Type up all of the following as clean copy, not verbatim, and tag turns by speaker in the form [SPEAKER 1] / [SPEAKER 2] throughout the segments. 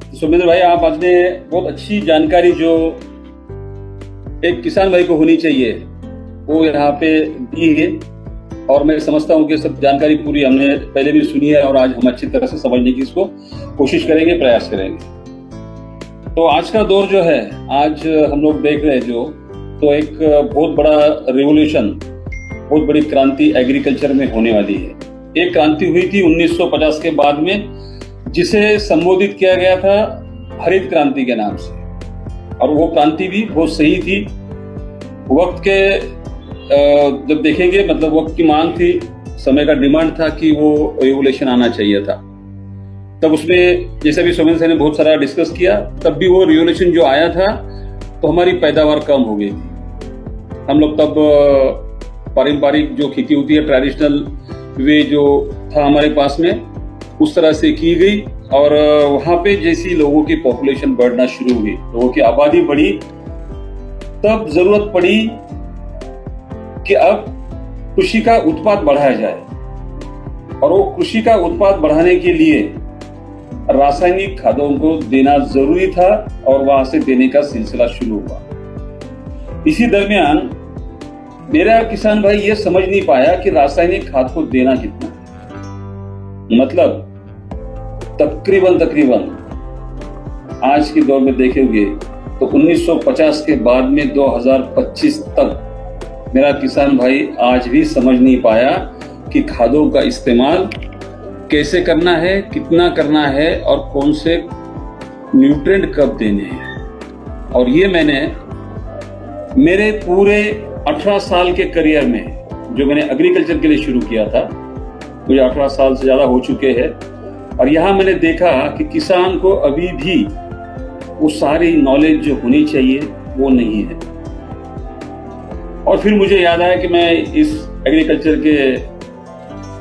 [SPEAKER 1] सुमेंद्र भाई, आप आज ने बहुत अच्छी जानकारी जो एक किसान भाई को होनी चाहिए वो यहाँ पे दी है। और मैं समझता हूँ कि सब जानकारी पूरी हमने पहले भी सुनी है और आज हम अच्छी तरह से समझने की इसको कोशिश करेंगे, प्रयास करेंगे। तो आज का दौर जो है, आज हम लोग देख रहे हैं जो, तो एक बहुत बड़ा रिवोल्यूशन, बहुत बड़ी क्रांति एग्रीकल्चर में होने वाली है। एक क्रांति हुई थी 1950 के बाद में, जिसे संबोधित किया गया था हरित क्रांति के नाम से, और वो क्रांति भी बहुत सही थी। वक्त के जब देखेंगे, मतलब वक्त की मांग थी, समय का डिमांड था कि वो रेवोल्यूशन आना चाहिए था। तब उसमें जैसे भी सुमेंद्र सर ने बहुत सारा डिस्कस किया, तब भी वो रिवोल्यूशन जो आया था तो हमारी पैदावार कम हो गई थी। हम लोग तब पारंपरिक जो खेती होती है, ट्रेडिशनल वे जो था हमारे पास में, उस तरह से की गई। और वहां पे जैसी लोगों की पॉपुलेशन बढ़ना शुरू हुई, लोगों की आबादी बढ़ी, तब जरूरत पड़ी कि अब कृषि का उत्पाद बढ़ाया जाए। और वो कृषि का उत्पाद बढ़ाने के लिए रासायनिक खादों को देना जरूरी था, और वहां से देने का सिलसिला शुरू हुआ। इसी दरमियान मेरा किसान भाई ये समझ नहीं पाया कि रासायनिक खाद को देना कितना है। मतलब तकरीबन आज के दौर में देखेंगे तो 1950 के बाद में 2025 तक मेरा किसान भाई आज भी समझ नहीं पाया कि खादों का इस्तेमाल कैसे करना है, कितना करना है, और कौन से न्यूट्रिएंट कब देने हैं। और ये मैंने मेरे पूरे 18 साल के करियर में, जो मैंने एग्रीकल्चर के लिए शुरू किया था, मुझे 18 साल से ज्यादा हो चुके हैं, और यहाँ मैंने देखा कि किसान को अभी भी वो सारी नॉलेज जो होनी चाहिए वो नहीं है। और फिर मुझे याद आया कि मैं इस एग्रीकल्चर के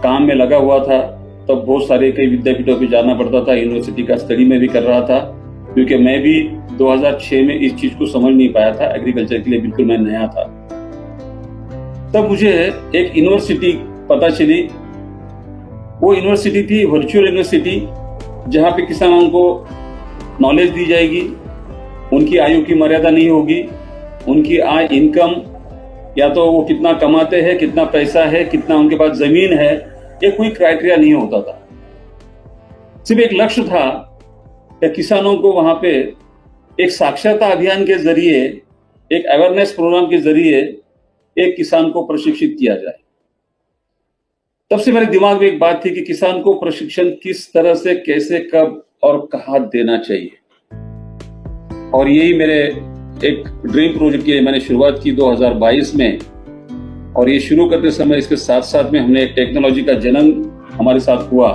[SPEAKER 1] काम में लगा हुआ था, तब बहुत सारे कई विद्यापीठों पे जाना पड़ता था, यूनिवर्सिटी का स्टडी में भी कर रहा था, क्योंकि मैं भी 2006 में इस चीज को समझ नहीं पाया था। एग्रीकल्चर के लिए बिल्कुल मैं नया था। तब मुझे एक यूनिवर्सिटी पता चली। वो यूनिवर्सिटी थी वर्चुअल यूनिवर्सिटी, जहां पे किसानों को नॉलेज दी जाएगी, उनकी आयु की मर्यादा नहीं होगी, उनकी आय, इनकम, या तो वो कितना कमाते हैं, कितना पैसा है, कितना उनके पास जमीन है, ये कोई क्राइटेरिया नहीं होता था। सिर्फ एक लक्ष्य था कि किसानों को वहां पे एक साक्षरता अभियान के जरिए, एक अवेयरनेस प्रोग्राम के जरिए एक किसान को प्रशिक्षित किया जाए। तब से मेरे दिमाग में एक बात थी कि किसान को प्रशिक्षण किस तरह से, कैसे, कब और कहाँ देना चाहिए। और यही मेरे एक ड्रीम प्रोजेक्ट की मैंने शुरुआत की 2022 में। और ये शुरू करते समय इसके साथ साथ में हमने एक टेक्नोलॉजी का जन्म हमारे साथ हुआ,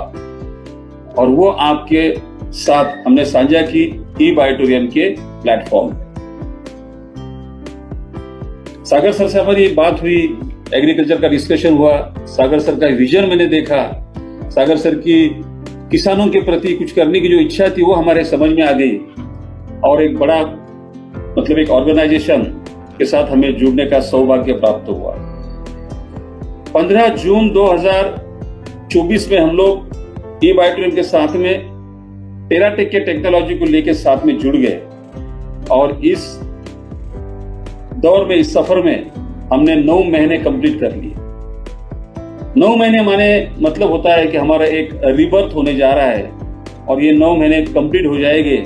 [SPEAKER 1] और वो आपके साथ हमने साझा की ई-बायोटोरियम के प्लेटफॉर्म। सागर सर से हमारी बात हुई, एग्रीकल्चर का डिस्कशन हुआ, सागर सर का विजन मैंने देखा, सागर सर की किसानों के प्रति कुछ करने की जो इच्छा थी वो हमारे समझ में आ गई। और एक बड़ा, मतलब एक ऑर्गेनाइजेशन के साथ हमें जुड़ने का सौभाग्य प्राप्त हुआ। 15 जून 2024 में हम लोग ई-बायोटोरियम के साथ में टेराटेक के टेक्नोलॉजी को लेकर साथ में जुड़ गए। और इस दौर में, इस सफर में हमने 9 महीने कंप्लीट कर लिए। 9 महीने माने मतलब होता है कि हमारा एक रीबर्थ होने जा रहा है, और ये 9 महीने कंप्लीट हो जाएंगे,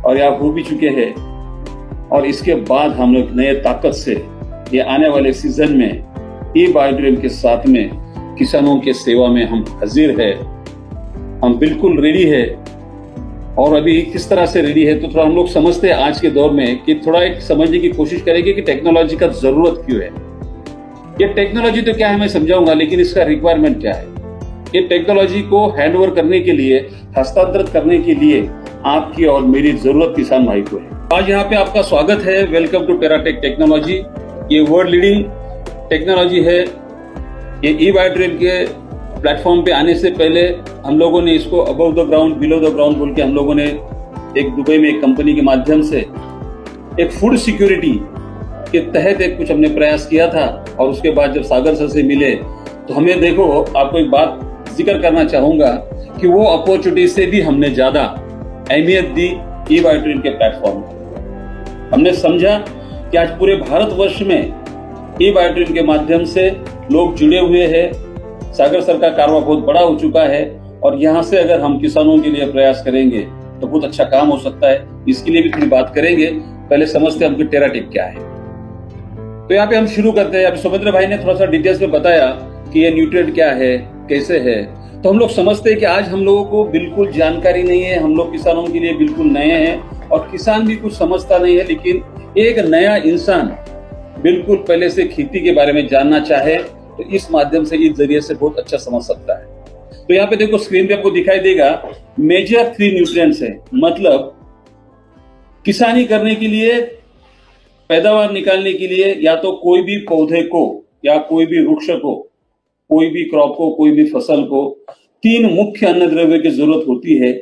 [SPEAKER 1] और या हो भी चुके हैं। और इसके बाद हम लोग नए ताकत से ये आने वाले सीजन में ई-बायोटोरियम के साथ में किसानों के सेवा में हम हाजिर है, हम बिल्कुल रेडी है। और अभी किस तरह से रेडी है, तो थोड़ा हम लोग समझते हैं आज के दौर में, कि थोड़ा एक समझने की कोशिश करेंगे कि टेक्नोलॉजी का जरूरत क्यों है। ये टेक्नोलॉजी तो क्या है मैं समझाऊंगा, लेकिन इसका रिक्वायरमेंट क्या है। ये टेक्नोलॉजी को हैंडओवर करने के लिए, हस्तांतरित करने के लिए आपकी और मेरी जरूरत किसान भाई को है। आज यहाँ पे आपका स्वागत है। Welcome to Teratech technology. ये वर्ल्ड लीडिंग टेक्नोलॉजी है। ये ई-बायोटोरियम के प्लेटफॉर्म पे आने से पहले हम लोगों ने इसको above the ground, below the ground बोल के हम लोगों ने एक दुबई में एक कंपनी के माध्यम से एक फूड सिक्योरिटी के तहत एक कुछ हमने प्रयास किया था। और उसके बाद जब सागर सर से मिले तो हमें, देखो, आपको एक बात जिक्र करना चाहूंगा कि वो अपॉर्चुनिटी से भी हमने ज्यादा अहमियत दी ई बायोटिन के प्लेटफॉर्म को। हमने समझा कि आज पूरे भारतवर्ष में ई बायोटिन के माध्यम से लोग जुड़े हुए हैं, सागर सर का कारवा बहुत बड़ा हो चुका है और यहाँ से अगर हम किसानों के लिए प्रयास करेंगे तो बहुत अच्छा काम हो सकता है। इसके लिए भी थोड़ी बात करेंगे, पहले समझते हैं हमको टेराटिप क्या है। तो यहाँ पे हम शुरू करते हैं। अभी सौमित्र भाई ने थोड़ा सा डिटेल्स में बताया कि ये न्यूट्रिएंट क्या है, कैसे है। तो हम लोग समझते हैं कि आज हम लोगों को बिल्कुल जानकारी नहीं है, हम लोग किसानों के लिए बिल्कुल नए हैं और किसान भी कुछ समझता नहीं है, लेकिन एक नया इंसान बिल्कुल पहले से खेती के बारे में जानना चाहे तो इस माध्यम से, इस जरिए से बहुत अच्छा समझ सकता है। तो यहाँ पे देखो, स्क्रीन पे आपको दिखाई देगा मेजर 3 न्यूट्रिएंट्स है। मतलब किसानी करने के लिए, पैदावार निकालने के लिए, या तो कोई भी पौधे को या कोई भी वृक्ष को, कोई भी क्रॉप को, कोई भी फसल को 3 मुख्य अन्न द्रव्य की जरूरत होती है।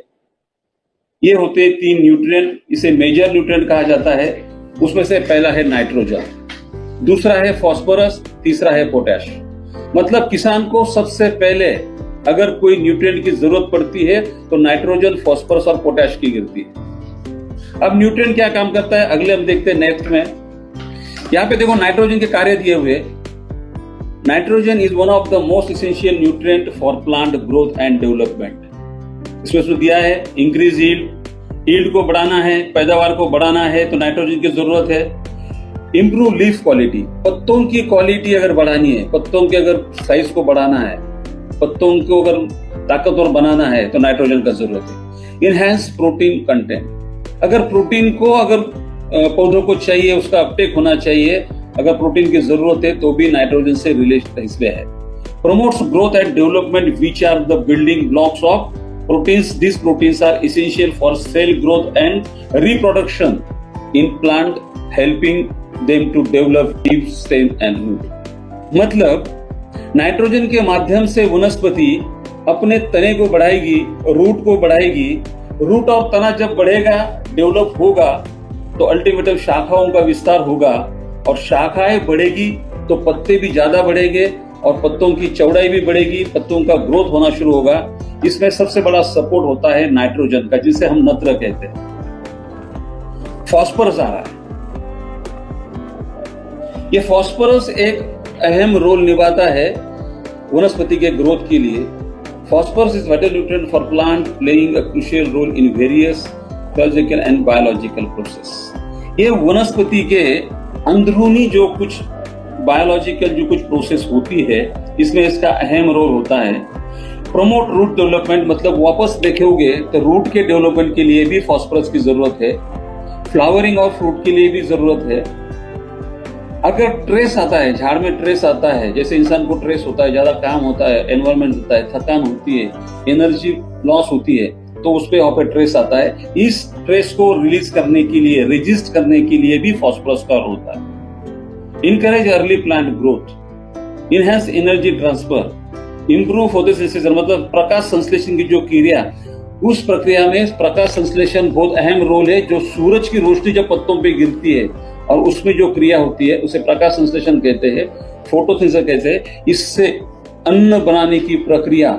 [SPEAKER 1] ये होते 3 न्यूट्रिएंट, इसे मेजर न्यूट्रिएंट कहा जाता है। उसमें से पहला है नाइट्रोजन, दूसरा है फास्फोरस, तीसरा है पोटैश। मतलब किसान को सबसे पहले अगर कोई न्यूट्रिएंट की जरूरत पड़ती है तो नाइट्रोजन, फास्फोरस और पोटैश की गिरती है। अब न्यूट्रिएंट क्या काम करता है, अगले हम देखते हैं नेक्स्ट में। यहाँ पे देखो नाइट्रोजन के कार्य दिए हुए। Nitrogen is one of the most essential nutrient for plant growth and development. इसमें तो दिया है इंक्रीज यील्ड को बढ़ाना है, पैदावार को बढ़ाना है तो नाइट्रोजन की जरूरत है। इम्प्रूव लीफ क्वालिटी, पत्तों की क्वालिटी अगर बढ़ानी है, पत्तों के अगर साइज को बढ़ाना है, पत्तों को अगर ताकतवर बनाना है तो नाइट्रोजन का जरूरत है। इनहैंस प्रोटीन कंटेंट, अगर प्रोटीन को अगर पौधों को चाहिए, उसका अपटेक होना चाहिए, अगर प्रोटीन की जरूरत है तो भी नाइट्रोजन से रिलेटेड इसमें है। Promotes growth and development which are the building blocks of proteins. This proteins are essential for cell growth and reproduction in plant, helping them to develop leaf, stem and root. मतलब nitrogen के माध्यम से वनस्पति अपने तने को बढ़ाएगी, root को बढ़ाएगी। रूट और तना जब बढ़ेगा, डेवलप होगा तो अल्टीमेटली शाखाओं का विस्तार होगा और शाखाएं बढ़ेगी तो पत्ते भी ज्यादा बढ़ेंगे और पत्तों की चौड़ाई भी बढ़ेगी, पत्तों का ग्रोथ होना शुरू होगा। इसमें सबसे बड़ा सपोर्ट होता है नाइट्रोजन का, जिसे हम नत्र कहते हैं। फास्फोरस आ रहा है। ये फास्फोरस एक अहम रोल निभाता है वनस्पति के ग्रोथ के लिए। Phosphorus is vital nutrient for plant, playing a crucial role in various physical and biological process. ये वनस्पति के अंदरूनी जो कुछ बायोलॉजिकल जो कुछ प्रोसेस होती है, इसमें इसका अहम रोल होता है। प्रमोट रूट डेवलपमेंट, मतलब वापस देखोगे तो रूट के डेवलपमेंट के लिए भी फास्फोरस की जरूरत है। फ्लावरिंग और फ्रूट के लिए भी जरूरत है। अगर ट्रेस आता है, झाड़ में ट्रेस आता है, जैसे इंसान को ट्रेस होता है, ज्यादा काम होता है, एनवायरमेंट होता है, थकान होती है, एनर्जी लॉस होती है, तो उस पे वहां पे ट्रेस आता है। इस ट्रेस को रिलीज करने के लिए, रेजिस्ट करने के लिए भी फास्फोरस का रोल होता है। Encourage early plant growth, enhance energy transfer, improve photosynthesis, मतलब प्रकाश संश्लेषण की जो क्रिया, उस प्रक्रिया में प्रकाश संश्लेषण बहुत अहम रोल है। जो सूरज की रोशनी जब पत्तों पे गिरती है और उसमें जो क्रिया होती है उसे प्रकाश संश्लेषण कहते हैं, फोटोसिंथेसिस कहते हैं। इससे अन्न बनाने की प्रक्रिया,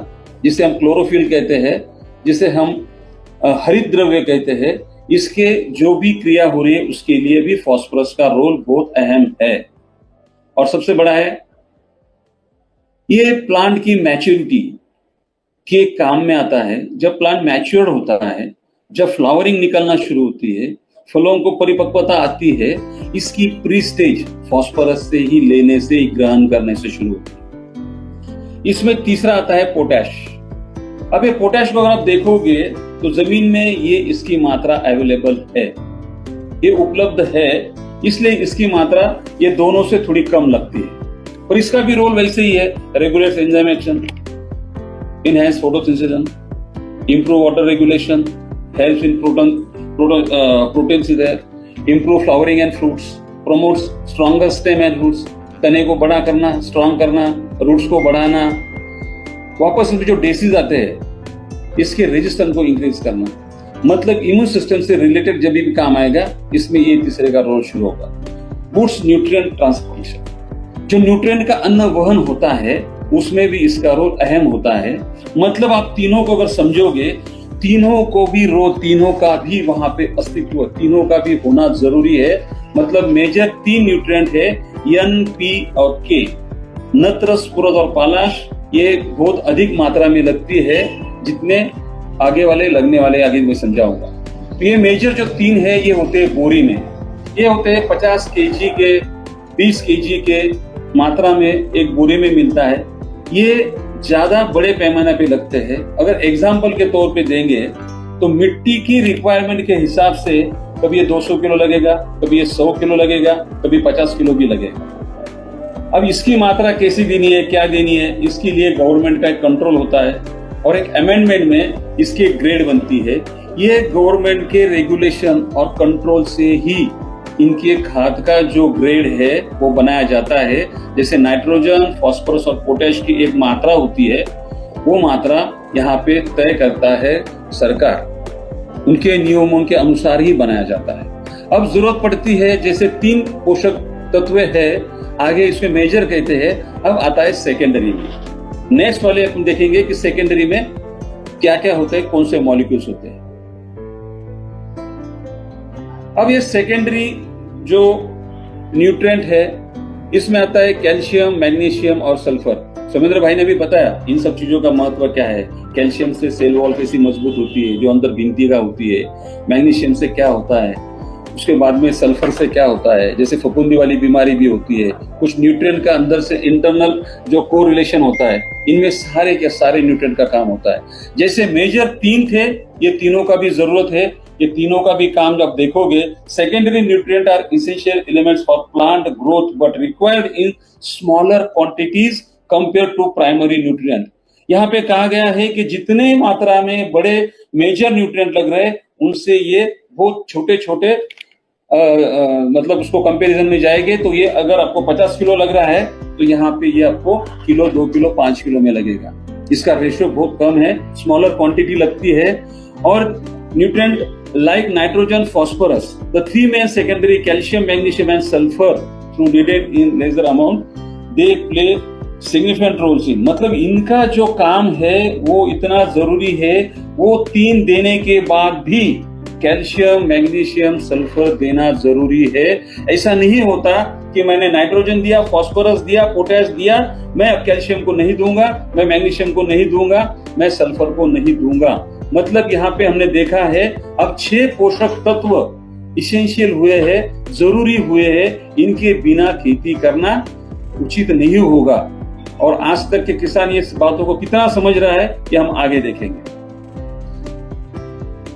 [SPEAKER 1] जिसे हम क्लोरोफिल कहते हैं, जिसे हम हरित द्रव्य कहते हैं, इसके जो भी क्रिया हो रही है उसके लिए भी फास्फोरस का रोल बहुत अहम है। और सबसे बड़ा है, ये प्लांट की मैच्योरिटी के काम में आता है। जब प्लांट मैच्योर होता है, जब फ्लावरिंग निकलना शुरू होती है, फलों को परिपक्वता आती है, इसकी प्री स्टेज फास्फोरस से ही लेने से ही ग्रहण करने से शुरू होती है। इसमें तीसरा आता है पोटैश। अब ये पोटैश को अगर आप देखोगे तो जमीन में ये इसकी मात्रा अवेलेबल है, ये उपलब्ध है, इसलिए इसकी मात्रा ये दोनों से थोड़ी कम लगती है। पर इसका भी रोल वैसे ही है, regulates enzyme action, enhance photosynthesis, improve water regulation, helps in protein improve flowering and fruits, promotes stronger stem and roots, तने को बड़ा करना, स्ट्रॉन्ग करना, रूट्स को बढ़ाना, वापस इनके जो डिसीज आते हैं इसके रेजिस्टेंस को इंक्रीज करना, मतलब इम्यून सिस्टम से रिलेटेड जब भी काम आएगा इसमें ये तीसरे का रोल शुरू होगा। बूस्ट न्यूट्रिएंट ट्रांसपोर्टेशन, जो न्यूट्रिएंट का अन्न वहन होता है उसमें भी इसका रोल अहम होता है। मतलब आप तीनों को अगर समझोगे तीनों को भी तीनों का भी वहां पे अस्तित्व, तीनों का भी होना जरूरी है। मतलब मेजर 3 न्यूट्रिएंट है, एन, पी और के। नत्र, स्फुरद और पालाश ये बहुत अधिक मात्रा में लगती है, जितने आगे वाले लगने वाले आगे मैं समझाऊंगा। तो ये मेजर जो 3 है ये होते हैं बोरी में। ये होते हैं 50 केजी के, 20 केजी के मात्रा में एक बोरे में मिलता है। ये ज्यादा बड़े पैमाने पे लगते हैं। अगर एग्जाम्पल के तौर पे देंगे तो मिट्टी की रिक्वायरमेंट के हिसाब से कभी ये 200 किलो लगेगा, कभी ये 100 किलो लगेगा, कभी 50 किलो भी लगेगा। अब इसकी मात्रा कैसी देनी है, क्या देनी है, इसके लिए गवर्नमेंट का एक कंट्रोल होता है और एक अमेंडमेंट में इसकी एक ग्रेड बनती है। ये गवर्नमेंट के रेगुलेशन और कंट्रोल से ही इनके खाद का जो ग्रेड है वो बनाया जाता है। जैसे नाइट्रोजन, फास्फोरस और पोटेश की एक मात्रा होती है, वो मात्रा यहाँ पे तय करता है सरकार, उनके नियमों के अनुसार ही बनाया जाता है। अब जरूरत पड़ती है, जैसे 3 पोषक तत्व है, आगे इसमें मेजर कहते हैं। अब आता है सेकेंडरी में। नेक्स्ट वाले अपन देखेंगे कि सेकेंडरी में क्या क्या होता है, कौन से मॉलिक्यूल्स होते हैं। अब ये सेकेंडरी जो न्यूट्रिएंट है, इसमें आता है कैल्शियम, मैग्नीशियम और सल्फर। समुद्र भाई ने भी बताया इन सब चीजों का महत्व क्या है। कैल्शियम से सेल वॉल कैसी मजबूत होती है, जो अंदर भित्ति का होती है। मैग्नीशियम से क्या होता है, उसके बाद में सल्फर से क्या होता है, जैसे फफूंदी वाली बीमारी भी होती है। कुछ न्यूट्रिएंट का अंदर से इंटरनल जो कोरिलेशन होता है, इनमें सारे के सारे न्यूट्रिएंट का काम होता है। जैसे मेजर 3 थे, ये तीनों का भी जरूरत है, ये तीनों का भी काम जब देखोगे। Secondary nutrient are essential elements for plant growth but required in smaller quantities compare to primary nutrient. यहाँ पे कहा गया है कि जितने मात्रा में बड़े मेजर न्यूट्रिएंट लग रहे हैं, उनसे ये बहुत छोटे छोटे मतलब उसको कंपैरिजन में जाएंगे। तो ये अगर आपको 50 किलो लग रहा है, तो यहाँ पे ये आपको किलो, 2 किलो, 5 किलो में लगेगा। इसका रेशियो बहुत कम है, स्मॉलर क्वांटिटी लगती है। और nutrient like nitrogen, phosphorus, the 3 main secondary calcium, magnesium and sulfur through needed in lesser amount, they play significant roles in, मतलब इनका जो काम है वो इतना जरूरी है। वो 3 देने के बाद भी कैल्शियम, मैग्नीशियम, सल्फर देना जरूरी है। ऐसा नहीं होता कि मैंने नाइट्रोजन दिया, फास्फोरस दिया, पोटेश दिया, मैं अब कैल्शियम को नहीं दूंगा, मैं मैग्नीशियम को नहीं दूंगा, मैं सल्फर को नहीं दूंगा। मतलब यहाँ पे हमने देखा है अब 6 पोषक तत्व इसेंशियल हुए हैं, जरूरी हुए हैं। इनके बिना खेती करना उचित नहीं होगा। और आज तक के किसान ये बातों को कितना समझ रहा है कि हम आगे देखेंगे।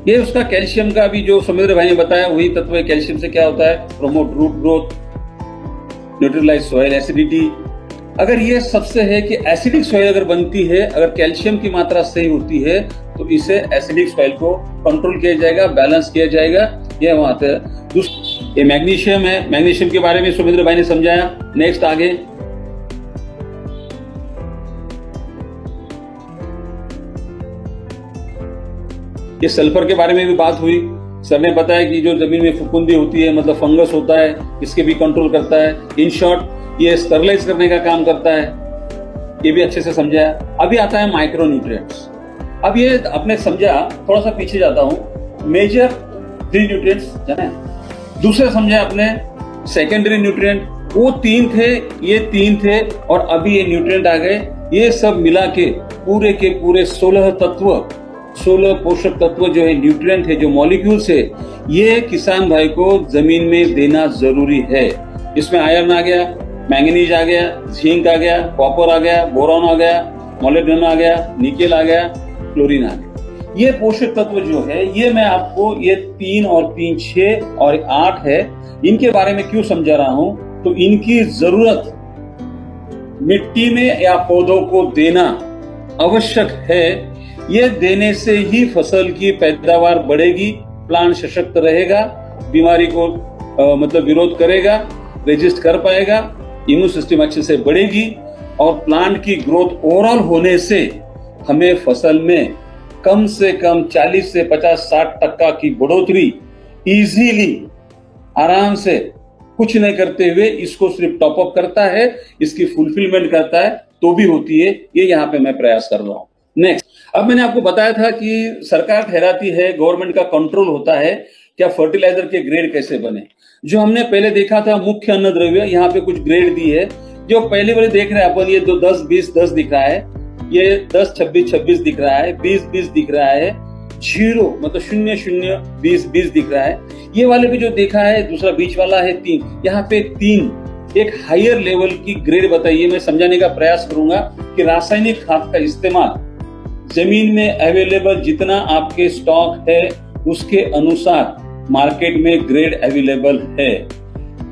[SPEAKER 1] ये उसका कैल्शियम का भी जो समुद्र भाई ने बताया वही तत्व है। कैल्शियम से क्या होता है, promote root growth, neutralize soil acidity. अगर ये सबसे है कि एसिडिक सॉइल अगर बनती है, अगर कैल्शियम की मात्रा सही होती है, तो इसे एसिडिक सॉइल को कंट्रोल किया जाएगा, बैलेंस किया जाएगा। ये बात है। ये मैग्नीशियम है, मैग्नीशियम के बारे में सुमिंद्र भाई ने समझाया। नेक्स्ट आगे ये सल्फर के बारे में भी बात हुई। सर ने बताया कि जो जमीन में फफूंदी होती है, मतलब फंगस होता है, इसके भी कंट्रोल करता है। इन शॉर्ट ये स्टरलाइज करने का काम करता है। ये भी अच्छे से समझाया। अभी आता है माइक्रो न्यूट्रिएंट्स। अब ये आपने समझा, थोड़ा सा पीछे जाता हूं। मेजर 3 न्यूट्रिएंट्स जाने, दूसरे समझा आपने सेकेंडरी न्यूट्रिएंट, वो 3 थे, ये 3 थे, और अभी ये न्यूट्रिएंट आ गए। ये सब मिला के पूरे 16 तत्व, 16 पोषक तत्व जो है, न्यूट्रिएंट है, जो मॉलिक्यूल्स है, ये किसान भाई को जमीन में देना जरूरी है। इसमें आयरन आ गया, मैंगनीज आ गया, जिंक आ गया, कॉपर आ गया, बोरॉन आ गया, मोलिब्डेनम आ गया, निकेल आ गया, क्लोरीन आ गया। ये पोषक तत्व जो है, ये मैं आपको ये 3 और 3 6 और 8 है, इनके बारे में क्यों समझा रहा हूं, तो इनकी जरूरत मिट्टी में या पौधों को देना आवश्यक है। ये देने से ही फसल की पैदावार बढ़ेगी, प्लांट सशक्त रहेगा, बीमारी को मतलब विरोध करेगा, रेजिस्ट कर पाएगा, इम्यून सिस्टम अच्छे से बढ़ेगी, और प्लांट की ग्रोथ ओवरऑल होने से हमें फसल में कम से कम 40 से 50-60% की बढ़ोतरी इजीली, आराम से, कुछ नहीं करते हुए, इसको सिर्फ टॉपअप करता है, इसकी फुलफिलमेंट करता है, तो भी होती है। ये यहाँ पे मैं प्रयास कर रहा हूं। नेक्स्ट, अब मैंने आपको बताया था कि सरकार ठहराती है, गवर्नमेंट का कंट्रोल होता है क्या फर्टिलाइजर के ग्रेड कैसे बने। जो हमने पहले देखा था मुख्य अन्न द्रव्य, यहाँ पे कुछ ग्रेड दी है। जो पहले वाले देख रहे हैं अपन, ये 10 20 10 दिख रहा है, ये 10 26 26 दिख रहा है, 20 20 दिख रहा है, 0 मतलब 0 0 20 20 दिख रहा है। ये वाले भी जो देखा है, दूसरा बीच वाला है 3, यहाँ पे 3 एक हायर लेवल की ग्रेड बताइए। मैं समझाने का प्रयास करूंगा कि रासायनिक खाद का इस्तेमाल जमीन में अवेलेबल जितना आपके स्टॉक है उसके अनुसार मार्केट में ग्रेड अवेलेबल है।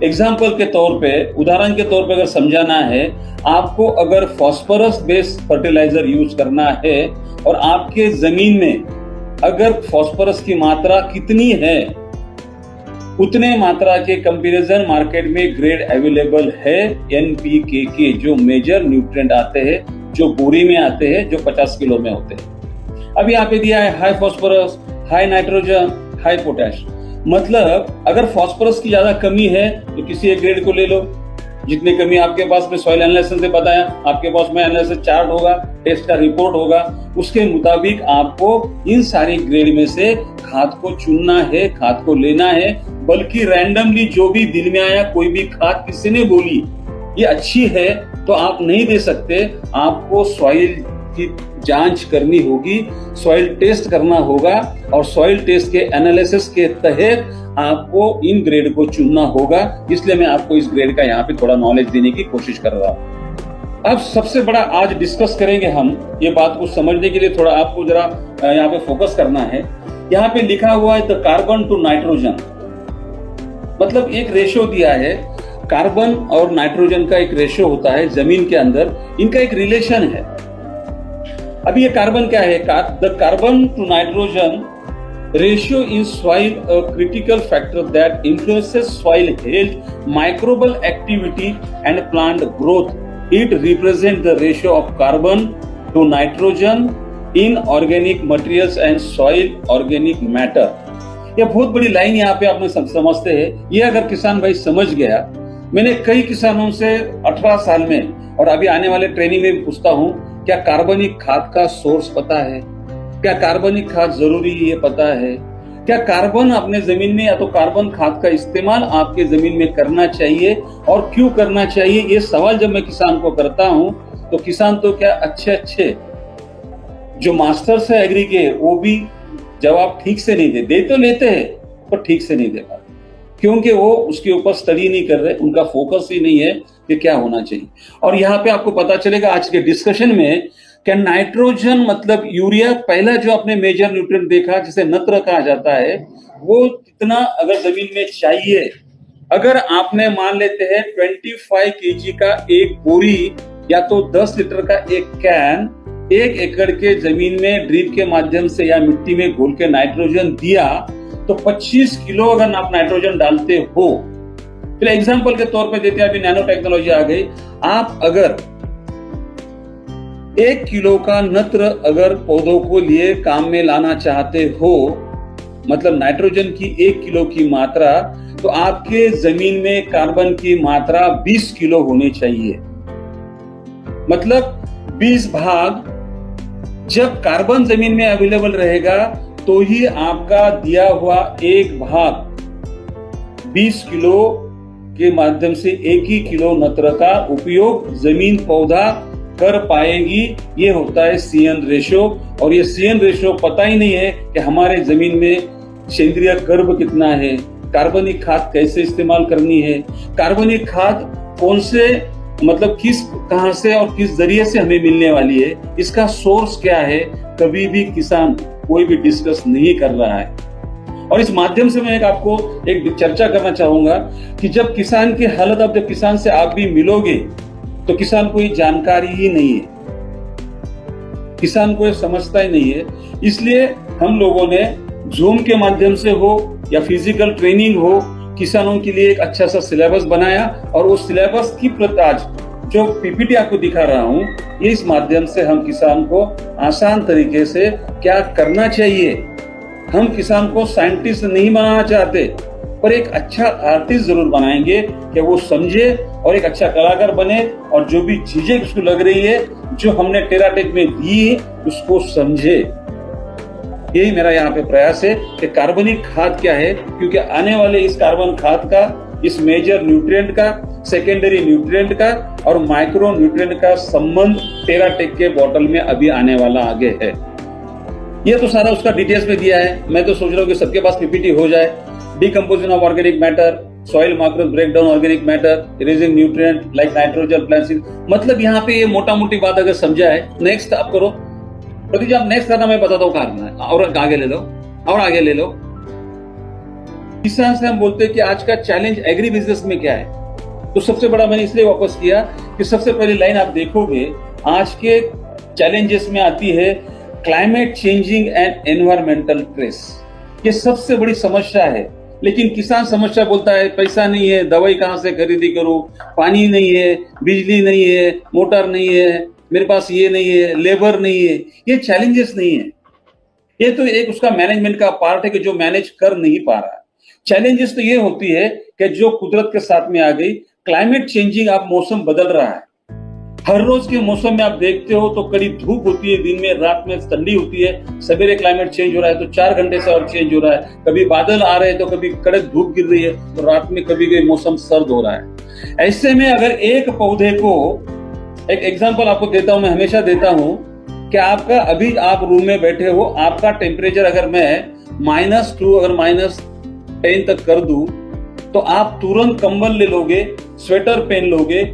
[SPEAKER 1] एग्जाम्पल के तौर पे, उदाहरण के तौर पे अगर समझाना है, आपको अगर फास्फोरस बेस्ड फर्टिलाइजर यूज करना है और आपके जमीन में अगर फास्फोरस की मात्रा कितनी है, उतने मात्रा के कंपैरिजन मार्केट में ग्रेड अवेलेबल है एनपीके के, जो मेजर न्यूट्रिएंट आते हैं, जो बोरी में आते हैं, जो 50 किलो में होते हैं। अब यहाँ पे दिया है high phosphorus, high nitrogen, high potash. मतलब अगर फास्फोरस की ज्यादा कमी है तो किसी एक ग्रेड को ले लो, जितनी कमी आपके पास में सॉइल एनालिसिस से बताया, आपके पास में एनालिसिस चार्ट होगा, टेस्ट का रिपोर्ट होगा, उसके मुताबिक आपको इन सारी ग्रेड में से खाद को चुनना है, खाद को लेना है। बल्कि रैंडमली जो भी दिल में आया, कोई भी खाद किसी ने बोली ये अच्छी है तो आप नहीं दे सकते। आपको सॉइल की जांच करनी होगी, सॉइल टेस्ट करना होगा और सॉइल टेस्ट के एनालिसिस के तहत आपको इन ग्रेड को चुनना होगा। इसलिए मैं आपको इस ग्रेड का यहाँ पे थोड़ा नॉलेज देने की कोशिश कर रहा हूँ। अब सबसे बड़ा आज डिस्कस करेंगे हम, ये बात को समझने के लिए थोड़ा आपको जरा यहाँ पे फोकस करना है। यहाँ पे लिखा हुआ है द कार्बन टू नाइट्रोजन, मतलब एक रेशियो दिया है, कार्बन और नाइट्रोजन का एक रेशियो होता है जमीन के अंदर, इनका एक रिलेशन है। अब ये कार्बन क्या है? The carbon to nitrogen ratio in soil a critical factor that influences soil health, microbial activity and plant growth. It represent the ratio of carbon to nitrogen in organic materials and soil organic matter. यह बहुत बड़ी line यहाँ पे आपने समझते हैं। ये अगर किसान भाई समझ गया, मैंने कई किसानों से 18 साल में और अभी आने वाले ट्रेनिंग में भी पूछता हूँ, क्या कार्बनिक खाद का सोर्स पता है? क्या कार्बनिक खाद जरूरी है ये पता है? क्या कार्बन अपने जमीन में या तो कार्बन खाद का इस्तेमाल आपके जमीन में करना चाहिए और क्यों करना चाहिए? ये सवाल जब मैं किसान को करता हूं तो किसान तो क्या अच्छे जो मास्टर्स है एग्री के, वो भी जवाब ठीक से नहीं दे तो लेते हैं पर ठीक से नहीं दे पाते, क्योंकि वो उसके ऊपर स्टडी नहीं कर रहे, उनका फोकस ही नहीं है कि क्या होना चाहिए। और यहाँ पे आपको पता चलेगा आज के डिस्कशन में क्या नाइट्रोजन मतलब यूरिया, पहला जो आपने मेजर न्यूट्रिएंट देखा जिसे नत्र कहा जाता है, वो कितना अगर जमीन में चाहिए। अगर आपने मान लेते हैं 25 kg का एक बोरी या तो 10 लीटर का एक कैन 1 एकड़ के जमीन में ड्रिप के माध्यम से या मिट्टी में घोल के नाइट्रोजन दिया तो 25 किलो अगर आप नाइट्रोजन डालते हो। फिर एग्जांपल के तौर पे देते हैं, अभी नैनो टेक्नोलॉजी आ गई, आप अगर 1 किलो का नत्र अगर पौधों को लिए काम में लाना चाहते हो, मतलब नाइट्रोजन की 1 किलो की मात्रा, तो आपके जमीन में कार्बन की मात्रा 20 किलो होनी चाहिए। मतलब 20 भाग जब कार्बन जमीन में अवेलेबल रहेगा तो ही आपका दिया हुआ 1 भाग 20 किलो के माध्यम से 1 ही किलो नत्र का उपयोग जमीन पौधा कर पाएगी। ये होता है CN रेशियो। और ये CN रेशियो पता ही नहीं है कि हमारे जमीन में सेंद्रीय कर्ब कितना है, कार्बनिक खाद कैसे इस्तेमाल करनी है, कार्बनिक खाद कौन से मतलब कहां से और किस जरिए से हमें मिलने वाली है, इसका सोर्स क्या है, कभी भी किसान कोई भी डिस्कस नहीं कर रहा है। और इस माध्यम से मैं आपको एक चर्चा करना चाहूंगा कि जब किसान की हालत, अब जब किसान से आप भी मिलोगे तो किसान को ये जानकारी ही नहीं है, किसान को ये समझता ही नहीं है। इसलिए हम लोगों ने जूम के माध्यम से हो या फिजिकल ट्रेनिंग हो, किसानों के लिए एक अच्छा सा सिलेबस बनाया और उस सिलेबस की आज जो पीपीटी आपको दिखा रहा हूं, ये इस माध्यम से हम किसान को आसान तरीके से क्या करना चाहिए। हम किसान को साइंटिस्ट नहीं बनाना चाहते, पर एक अच्छा आर्टिस्ट जरूर बनाएंगे कि वो समझे और एक अच्छा कलाकार बने और जो भी चीजें उसको लग रही है, जो हमने टेराटेक में दी उसको समझे। यही मेरा यहाँ पे प्रयास है कि कार्बनिक खाद क्या है, क्योंकि आने वाले इस कार्बन खाद का, इस मेजर न्यूट्रिएंट का, सेकेंडरी न्यूट्रिएंट का और माइक्रो न्यूट्रिएंट का संबंध टेराटेक के बॉटल में अभी आने वाला आगे है। ये तो सारा उसका डिटेल्स में दिया है। मैं तो सोच रहा हूँ कि सबके पास पीपीटी हो जाए। Decomposition of organic matter, soil micro breakdown organic matter, releasing nutrient like nitrogen plants. मतलब यहाँ पे ये मोटा मोटी बात अगर समझा है। नेक्स्ट आप करो प्रतीक जी, आप नेक्स्ट करना, मैं बताता हूँ कहाँ करना है। और आगे ले लो, और आगे ले लो। किसान से हम बोलते हैं कि आज का चैलेंज एग्री बिजनेस में क्या है, तो सबसे बड़ा मैंने इसलिए वापस किया कि सबसे पहली लाइन आप देखोगे आज के चैलेंजेस में आती है climate changing and environmental stress. ये सबसे बड़ी समस्या है। लेकिन किसान समस्या बोलता है पैसा नहीं है, दवाई कहाँ से खरीदी करूं, पानी नहीं है, बिजली नहीं है, मोटर नहीं है, मेरे पास ये नहीं है, लेबर नहीं है। ये चैलेंजेस नहीं है, ये तो एक उसका मैनेजमेंट का पार्ट है कि जो मैनेज कर नहीं पा रहा है। चैलेंजेस तो ये होती है कि जो कुदरत के साथ में आ गई, क्लाइमेट चेंजिंग, आप मौसम बदल रहा है। हर रोज के मौसम में आप देखते हो तो कड़ी धूप होती है, दिन में, रात में ठंडी होती है। सवेरे क्लाइमेट चेंज हो रहा है तो 4 घंटे से और चेंज हो रहा है। कभी बादल आ रहे हैं तो कभी कड़क धूप गिर रही है, तो रात में कभी कभी मौसम सर्द हो रहा है। ऐसे में अगर एक पौधे को, एक एग्जांपल आपको देता हूं, मैं हमेशा देता हूं कि आपका अभी आप रूम में बैठे हो, आपका टेम्परेचर अगर मैं -2 अगर -10 तक कर दूं तो आप तुरंत कंबल ले लोगे, स्वेटर पहन लोगे,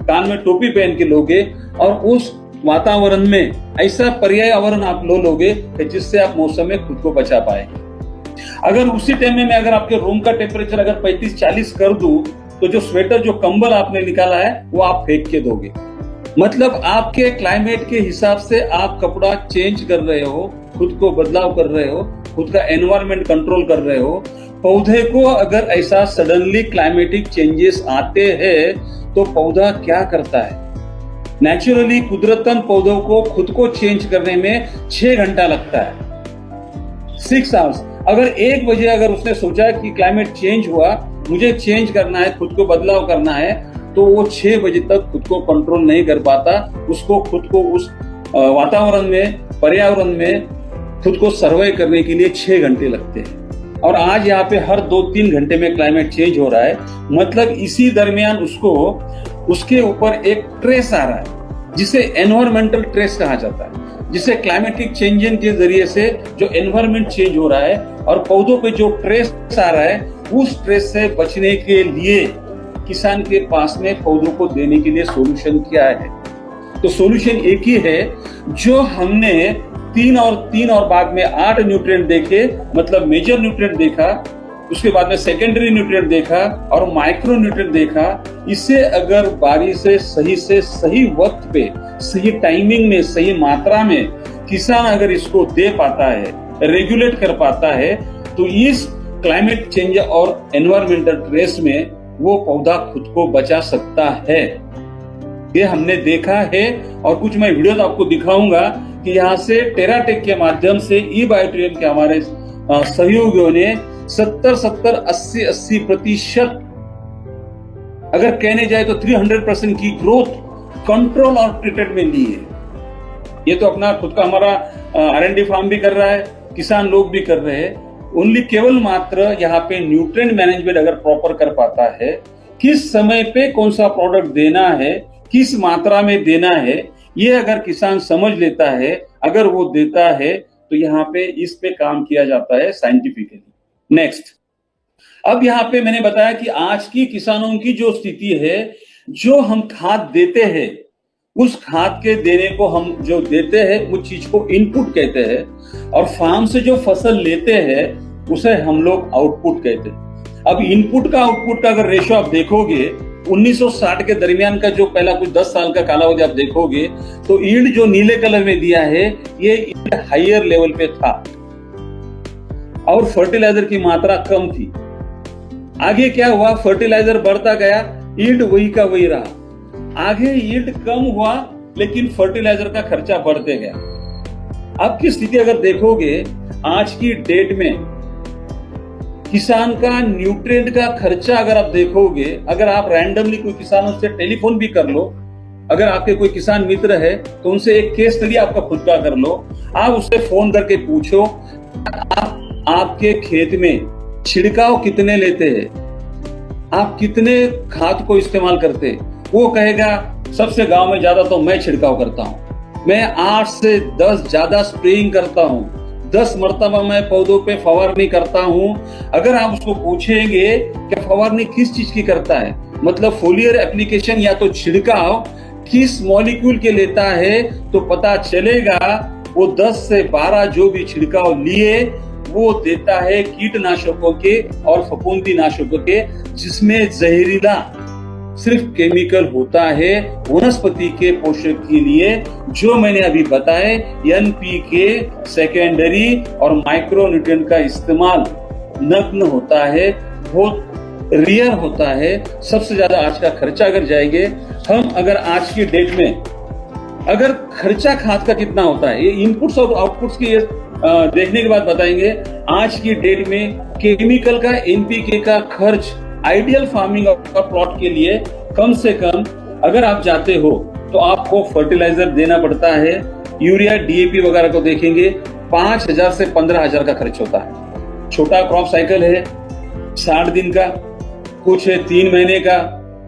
[SPEAKER 1] कान में टोपी पहन के लोगे और उस वातावरण में ऐसा पर्यावरण आप लोगे कि जिससे आप मौसम में खुद को बचा पाएंगे। अगर उसी टाइम में मैं अगर आपके रूम का टेम्परेचर अगर 35-40 कर दूं तो जो स्वेटर, जो कंबल आपने निकाला है वो आप फेंक के दोगे। मतलब आपके क्लाइमेट के हिसाब से आप कपड़ा चेंज कर रहे हो, खुद को बदलाव कर रहे हो, खुद का एनवायरमेंट कंट्रोल कर रहे हो। पौधे को अगर ऐसा सडनली क्लाइमेटिक चेंजेस आते हैं तो पौधा क्या करता है? नेचुरली कुदरतन पौधों को खुद को चेंज करने में 6 घंटा लगता है, 6 आवर्स। अगर 1 बजे अगर उसने सोचा कि क्लाइमेट चेंज हुआ, मुझे चेंज करना है, खुद को बदलाव करना है, तो वो 6 बजे तक खुद को कंट्रोल नहीं कर पाता। उसको खुद को उस वातावरण में, पर्यावरण में खुद को सर्वाइव करने के लिए 6 घंटे लगते हैं। और आज यहाँ पे हर 2-3 घंटे में क्लाइमेट चेंज हो रहा है। मतलब इसी दरमियान उसको, उसके ऊपर एक ट्रेस आ रहा है जिसे एनवायरमेंटल ट्रेस कहा जाता है, जिसे क्लाइमेटिक चेंजिंग के जरिए से जो एनवायरमेंट चेंज हो रहा है और पौधों पे जो ट्रेस आ रहा है, उस ट्रेस से बचने के लिए किसान के पास में पौधों को देने के लिए सॉल्यूशन क्या है? तो सॉल्यूशन एक ही है, जो हमने 3 और बाद में 8 न्यूट्रिएंट देखे, मतलब मेजर न्यूट्रिएंट देखा, उसके बाद में सेकेंडरी न्यूट्रिएंट देखा और माइक्रो न्यूट्रिएंट देखा। इसे अगर बारी से सही वक्त पे, सही टाइमिंग में, सही मात्रा में किसान अगर इसको दे पाता है, रेगुलेट कर पाता है, तो इस क्लाइमेट चेंज और एनवायरमेंटल स्ट्रेस में वो पौधा खुद को बचा सकता है। ये हमने देखा है। और कुछ मैं वीडियो आपको दिखाऊंगा कि यहाँ से टेराटेक के माध्यम से ई-बायोट्रियम के हमारे सहयोगियों ने 70, 80% अगर कहने जाए तो 300% की ग्रोथ कंट्रोल और ट्रीटेड में ली है। ये तो अपना खुद का हमारा R&D फार्म भी कर रहा है, किसान लोग भी कर रहे हैं। ओनली केवल मात्र यहाँ पे न्यूट्रिएंट मैनेजमेंट अगर प्रॉपर कर पाता है, किस समय पे कौन सा प्रोडक्ट देना है, किस मात्रा में देना है, ये अगर किसान समझ लेता है, अगर वो देता है, तो यहाँ पे इस पे काम किया जाता है साइंटिफिकली। नेक्स्ट, अब यहाँ पे मैंने बताया कि आज की किसानों की जो स्थिति है, जो हम खाद देते हैं, उस खाद के देने को हम जो देते हैं उस चीज को इनपुट कहते हैं, और फार्म से जो फसल लेते हैं उसे हम लोग आउटपुट कहते हैं। अब इनपुट का आउटपुट का अगर रेशो आप देखोगे, 1960 के दरमियान का जो पहला कुछ 10 साल का कालावधि आप देखोगे, तो ईल्ड जो नीले कलर में दिया है, ये ईल्ड हायर लेवल पे था और फर्टिलाइजर की मात्रा कम थी। आगे क्या हुआ, फर्टिलाइजर बढ़ता गया, ईल्ड वही का वही रहा। आगे ईल्ड कम हुआ लेकिन फर्टिलाइजर का खर्चा बढ़ते गया। अब की स्थिति अगर देखोगे, आज की डेट में किसान का न्यूट्रिएंट का खर्चा अगर आप देखोगे, अगर आप रैंडमली कोई किसानों से टेलीफोन भी कर लो, अगर आपके कोई किसान मित्र है तो उनसे एक केस स्टडी आपका खुद का कर लो। आप उससे फोन करके पूछो आपके खेत में छिड़काव कितने लेते हैं, आप कितने खाद को इस्तेमाल करते हैं। वो कहेगा सबसे गांव में ज्यादा तो मैं छिड़काव करता हूं, मैं 8 से 10 ज्यादा स्प्रेइंग करता हूं, 10 मरतबा मैं पौधों पे फवारनी करता हूं। अगर आप उसको पूछेंगे कि फवारनी किस चीज की करता है, मतलब फोलियर एप्लीकेशन या तो छिड़काव किस मॉलिक्यूल के लेता है, तो पता चलेगा वो 10 से 12 जो भी छिड़काव लिए वो देता है कीटनाशकों के और फफूंदी नाशकों के, जिसमें जहरीला सिर्फ केमिकल होता है वनस्पति के पोषक के लिए, जो मैंने अभी बताए एनपीके, सेकेंडरी और माइक्रोन्यूट्रिएंट का इस्तेमाल नग्न होता है, बहुत रियर होता है। सबसे ज्यादा आज का खर्चा अगर जाएंगे हम, अगर आज की डेट में अगर खर्चा खाद का कितना होता है, ये इनपुट्स और आउटपुट्स की देखने के बाद बताएंगे। आज की डेट में केमिकल का एनपीके का खर्च आइडियल फार्मिंग और प्लॉट के लिए कम से कम अगर आप जाते हो तो आपको फर्टिलाइजर देना पड़ता है, यूरिया डीएपी वगैरह को देखेंगे 5,000 से 15,000 का खर्च होता है। छोटा क्रॉप साइकिल है 60 दिन का, कुछ है 3 महीने का,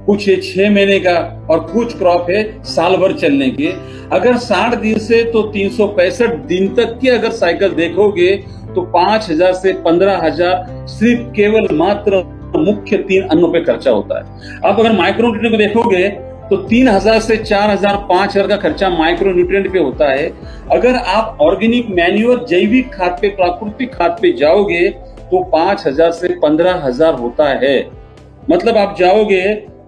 [SPEAKER 1] कुछ है 6 महीने का और कुछ क्रॉप है साल भर चलने के। अगर 60 दिन से तो 365 दिन तक की अगर साइकिल देखोगे तो 5,000 से 15,000 सिर्फ केवल मात्र मुख्य 3 अन्नों पे खर्चा होता है। आप अगर माइक्रोन्यूट्रिएंट को देखोगे तो 3,000 से 4,000 5,000 का खर्चा माइक्रोन्यूट्रिएंट पे होता है। अगर आप ऑर्गेनिक मैन्योर जैविक खाद पे, प्राकृतिक खाद पे जाओगे तो 5,000 से 15,000 होता है। मतलब आप जाओगे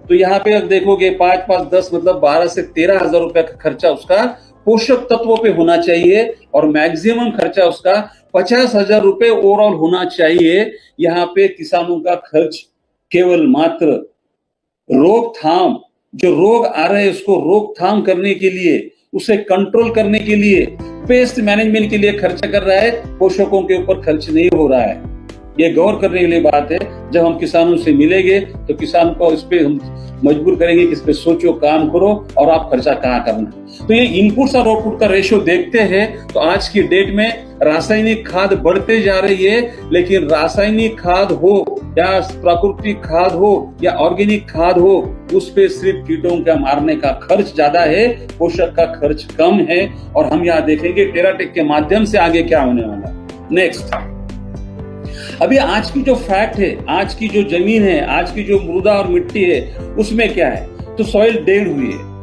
[SPEAKER 1] तो यहाँ पे अगर देखोगे 5 5 10 मतलब 12 से 13,000 रुपए का खर्चा उसका पोषक तत्वों पे होना चाहिए और मैक्सिमम खर्चा उसका 50,000 रुपए ओवरऑल होना चाहिए। यहाँ पे किसानों का खर्च केवल मात्र रोकथाम, जो रोग आ रहे हैं उसको रोकथाम करने के लिए, उसे कंट्रोल करने के लिए, पेस्ट मैनेजमेंट के लिए खर्चा कर रहा है, पोषकों के ऊपर खर्च नहीं हो रहा है। ये गौर करने के लिए बात है। जब हम किसानों से मिलेंगे तो किसान को इस पे हम मजबूर करेंगे कि इस पे सोचो, काम करो और आप खर्चा कहाँ करना। तो ये इनपुट्स और आउटपुट का रेशियो देखते हैं तो आज की डेट में रासायनिक खाद बढ़ते जा रही है, लेकिन रासायनिक खाद हो या प्राकृतिक खाद हो या ऑर्गेनिक खाद हो, उस पे सिर्फ कीटों का मारने का खर्च ज्यादा है, पोषक का खर्च कम है। और हम यहाँ देखेंगे टेराटेक के माध्यम से आगे क्या होने वाला। नेक्स्ट, अभी आज की जो फैक्ट है, आज की जो जमीन है, आज की जो मृदा और मिट्टी है, उसमें क्या है, तो सॉइल डेड हुई है।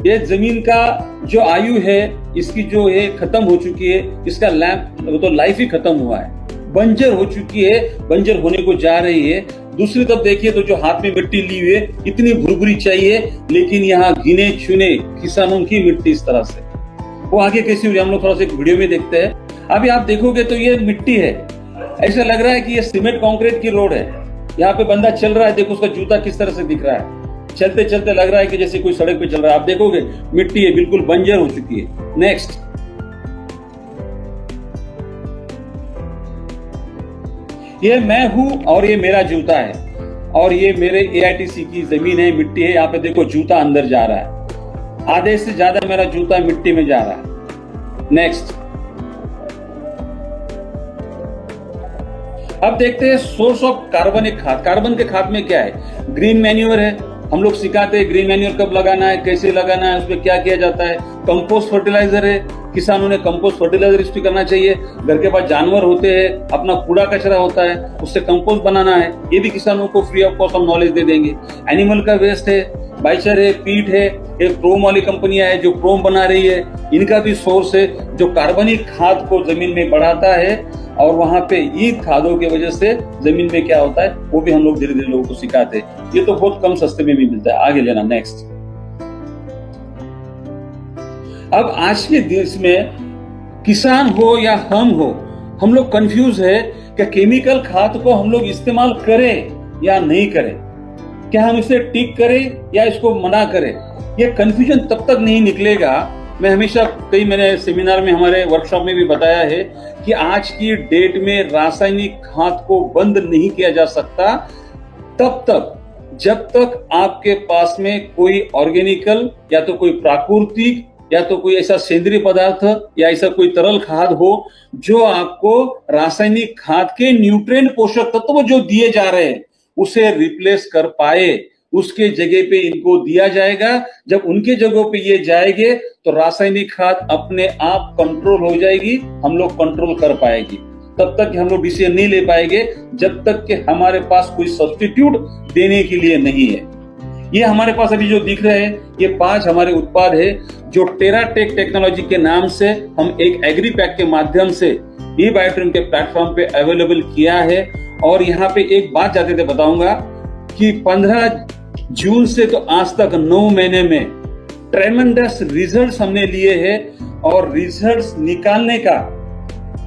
[SPEAKER 1] ये जमीन का जो आयु है इसकी जो है खत्म हो चुकी है, इसका तो लाइफ ही खत्म हुआ है, बंजर हो चुकी है, बंजर होने को जा रही है। दूसरी तरफ देखिए तो जो हाथ में मिट्टी ली हुई है इतनी भुरभुरी चाहिए, लेकिन यहाँ गिने चुने किसानों की मिट्टी इस तरह से, वो आगे कैसी हुई हम लोग थोड़ा सा एक वीडियो में देखते हैं। अभी आप देखोगे तो ये मिट्टी है, ऐसा लग रहा है कि ये सीमेंट कंक्रीट की रोड है। यहाँ पे बंदा चल रहा है, देखो उसका जूता किस तरह से दिख रहा है, चलते चलते लग रहा है कि जैसे कोई सड़क पे चल रहा है। आप देखोगे मिट्टी है, बिल्कुल बंजर हो चुकी है। नेक्स्ट, ये मैं हूं और ये मेरा जूता है और ये मेरे AITC की जमीन है, मिट्टी है। यहाँ पे देखो जूता अंदर जा रहा है, आधे से ज्यादा मेरा जूता मिट्टी में जा रहा है। नेक्स्ट, अब देखते हैं सोर्स ऑफ कार्बनिक खाद। कार्बन के खाद में क्या है, ग्रीन मैन्योर है, हम लोग सिखाते हैं ग्रीन मैन्योर कब लगाना है, कैसे लगाना है, उसमें क्या किया जाता है। कंपोस्ट फर्टिलाइजर है, किसानों ने कंपोस्ट फर्टिलाइजर यूज करना चाहिए। घर के पास जानवर होते हैं, अपना कूड़ा कचरा होता है, उससे कंपोस्ट बनाना है, ये भी किसानों को फ्री ऑफ कॉस्ट हम नॉलेज दे देंगे। एनिमल का वेस्ट है, बाइचर है, पीट है, एक क्रोम वाली कंपनियां है जो क्रोम बना रही है, इनका भी सोर्स है जो कार्बनिक खाद को जमीन में बढ़ाता है। और वहां पे ईद खादों की वजह से जमीन में क्या होता है वो भी हम लोग धीरे धीरे लोगों को सिखाते हैं। ये तो बहुत कम सस्ते में भी मिलता है। आगे लेना। नेक्स्ट, अब आज के देश में किसान हो या हम लोग कंफ्यूज है कि केमिकल खाद को हम लोग इस्तेमाल करें या नहीं करें, क्या हम इसे टिक करें या इसको मना करें। ये कंफ्यूजन तब तक नहीं निकलेगा। मैं हमेशा मैंने सेमिनार में, हमारे वर्कशॉप में भी बताया है कि आज की डेट में रासायनिक खाद को बंद नहीं किया जा सकता तब तक जब तक आपके पास में कोई ऑर्गेनिकल या तो कोई प्राकृतिक या तो कोई ऐसा सेंद्रीय पदार्थ या ऐसा कोई तरल खाद हो जो आपको रासायनिक खाद के न्यूट्रिएंट पोषक तत्व जो दिए जा रहे हैं उसे रिप्लेस कर पाए, उसके जगह पे इनको दिया जाएगा। जब उनके जगहों पे ये जाएंगे तो रासायनिक खाद अपने आप कंट्रोल हो जाएगी, हम लोग कंट्रोल कर पाएगी। तब तक हम लोग डिसीजन नहीं ले पाएंगे जब तक कि हमारे पास कोई सब्स्टिट्यूट देने के लिए नहीं है। ये हमारे पास अभी जो दिख रहे हैं ये 5 हमारे उत्पाद है जो टेराटेक टेक्नोलॉजी के नाम से हम एक एग्री पैक के माध्यम से ये बायोट्रिम के प्लेटफॉर्म पे अवेलेबल किया है। और यहाँ पे एक बात जाते थे बताऊंगा कि 15 जून से तो आज तक 9 महीने में ट्रेमेंडस रिजल्ट्स हमने लिए हैं। और रिजल्ट्स निकालने का,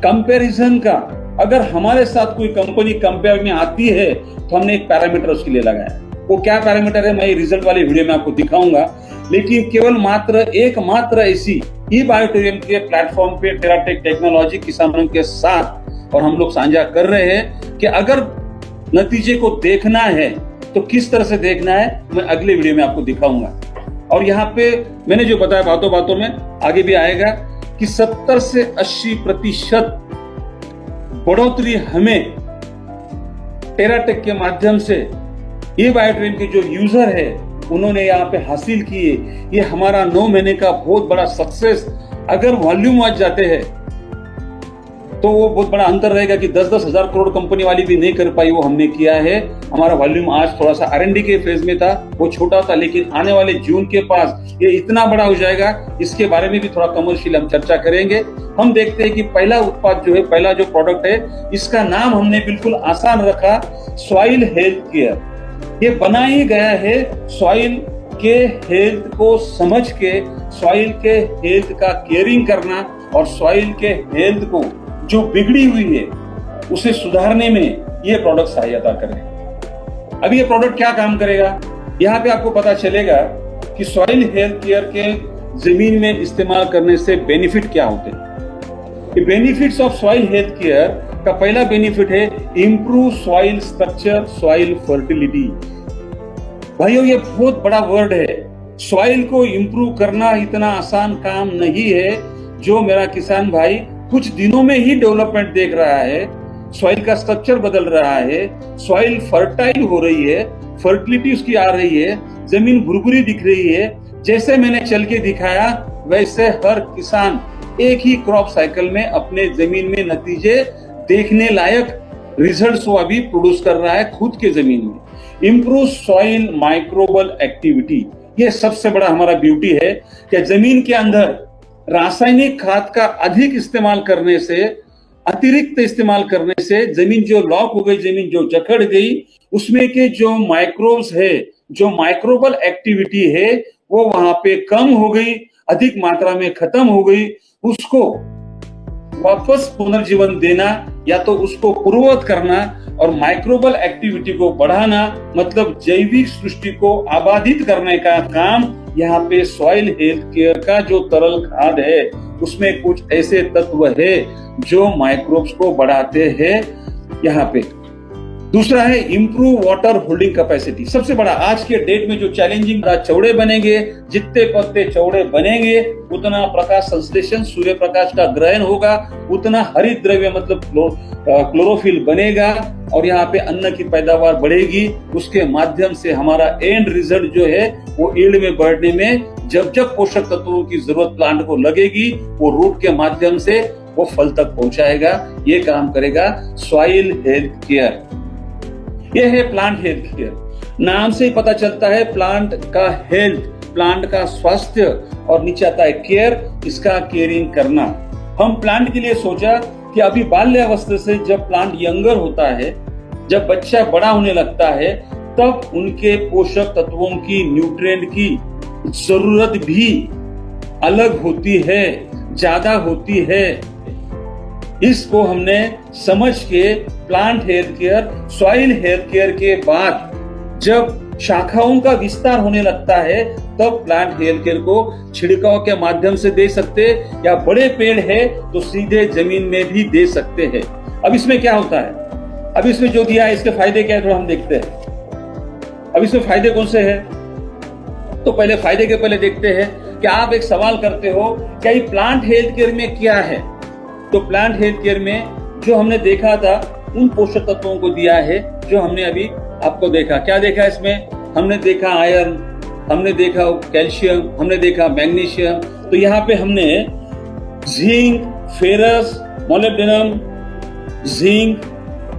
[SPEAKER 1] कंपैरिजन का, अगर हमारे साथ कोई कंपनी कंपेयर में आती है तो हमने एक पैरामीटर उसके लिए लगाया है। वो क्या पैरामीटर है मैं रिजल्ट वाली वीडियो में आपको दिखाऊंगा। लेकिन केवल मात्र ऐसी ई बायोटेरियम के प्लेटफॉर्म पे टेराटेक टेक्नोलॉजी किसानों के साथ और हम लोग साझा कर रहे हैं कि अगर नतीजे को देखना है तो किस तरह से देखना है मैं अगले वीडियो में आपको दिखाऊंगा। और यहाँ पे मैंने जो बताया बातों बातों में आगे भी आएगा कि 70 से 80% बढ़ोतरी हमें टेराटेक के माध्यम से ये बायोट्रिम के जो यूजर है उन्होंने यहाँ पे हासिल किए। ये हमारा 9 महीने का बहुत बड़ा सक्सेस। अगर वॉल्यूम आज जाते हैं तो वो बहुत बड़ा अंतर रहेगा कि 10-10 हजार करोड़ कंपनी वाली भी नहीं कर पाई, वो हमने किया है। हमारा वॉल्यूम आज थोड़ा सा R&D के फेज में था, वो छोटा था, लेकिन आने वाले जून के पास ये इतना बड़ा हो जाएगा। इसके बारे में भी थोड़ा कमर्शियल हम चर्चा करेंगे। हम देखते हैं कि पहला उत्पाद जो है, पहला जो प्रोडक्ट है, इसका नाम हमने बिल्कुल आसान रखा, सॉइल हेल्थ केयर। ये बना ही गया है सॉइल के हेल्थ को समझ के, सॉइल के हेल्थ का केयरिंग करना और सॉइल के हेल्थ को जो बिगड़ी हुई है उसे सुधारने में ये प्रोडक्ट सहायता करेगा। अब ये प्रोडक्ट क्या काम करेगा, यहाँ पे आपको पता चलेगा कि सॉइल हेल्थ केयर के जमीन में इस्तेमाल करने से बेनिफिट क्या होते हैं। Benefits of soil health care का पहला बेनिफिट है improve soil structure, soil fertility. भाइयों ये बहुत बड़ा वर्ड है। सॉइल को इंप्रूव करना इतना आसान काम नहीं है। जो मेरा किसान भाई कुछ दिनों में ही डेवलपमेंट देख रहा है, सॉइल का स्ट्रक्चर बदल रहा है, सॉइल फर्टाइल हो रही है, फर्टिलिटी उसकी आ रही है, जमीन भुरभुरी दिख रही है। जैसे मैंने चल के दिखाया वैसे हर किसान एक ही क्रॉप साइकिल में अपने जमीन में नतीजे देखने लायक रिजल्ट्स वो अभी प्रोड्यूस कर रहा है खुद के जमीन में। इम्प्रूव सॉइल माइक्रोबल एक्टिविटी, ये सबसे बड़ा हमारा ब्यूटी है कि जमीन के अंदर रासायनिक खाद का अधिक इस्तेमाल करने से, अतिरिक्त इस्तेमाल करने से जमीन जो लॉक हो गई, जमीन जो जकड़ गई, उसमें के जो माइक्रोब्स है, जो माइक्रोबल एक्टिविटी है वो वहां पे कम हो गई, अधिक मात्रा में खत्म हो गई। उसको वापस पुनर्जीवन देना या तो उसको पूर्ववत करना और माइक्रोबल एक्टिविटी को बढ़ाना, मतलब जैविक सृष्टि को आबादित करने का काम यहाँ पे सॉइल हेल्थ केयर का जो तरल खाद है उसमें कुछ ऐसे तत्व है जो माइक्रोब्स को बढ़ाते हैं यहाँ पे। दूसरा है इंप्रूव वाटर होल्डिंग कैपेसिटी। सबसे बड़ा आज के डेट में जो चैलेंजिंग, चौड़े बनेंगे, जितने पत्ते चौड़े बनेंगे उतना प्रकाश संश्लेषण, सूर्य प्रकाश का ग्रहण होगा, उतना हरित द्रव्य मतलब क्लोरोफिल बनेगा और यहाँ पे अन्न की पैदावार बढ़ेगी। उसके माध्यम से हमारा एंड रिजल्ट जो है वो यील्ड में बढ़ने में जब जब पोषक तत्वों की जरूरत प्लांट को लगेगी वो रूट के माध्यम से वो फल तक पहुंचाएगा। ये काम करेगा सॉइल हेल्थ केयर। यह है प्लांट हेल्थ केयर। नाम से ही पता चलता है प्लांट का हेल्थ, प्लांट का स्वास्थ्य, और नीचे आता है केयर, इसका केयरिंग करना। हम प्लांट के लिए सोचा कि अभी बाल्यावस्था से जब प्लांट यंगर होता है, जब बच्चा बड़ा होने लगता है, तब उनके पोषक तत्वों की, न्यूट्रिएंट की जरूरत भी अलग होती है, ज्यादा होती है। इसको हमने समझ के plant health care, soil health care के बाद जब शाखाओं का विस्तार होने लगता है तब प्लांट हेल्थ केयर को छिड़काव के माध्यम से दे सकते, या बड़े पेड़ है तो सीधे जमीन में भी दे सकते हैं। अब इसमें क्या होता है, अब इसमें जो दिया है इसके फायदे क्या है थोड़ा हम देखते हैं। अब इसमें फायदे कौन से हैं? तो पहले फायदे के पहले देखते हैं कि आप एक सवाल करते हो क्या ये प्लांट हेल्थ केयर में क्या है। तो प्लांट हेल्थ केयर में जो हमने देखा था उन पोषक तत्वों को दिया है जो हमने अभी आपको देखा। क्या देखा इसमें? हमने देखा आयरन, हमने देखा कैल्शियम, हमने देखा मैग्नीशियम। तो यहाँ पे हमने zinc, ferrous, molybdenum, zinc,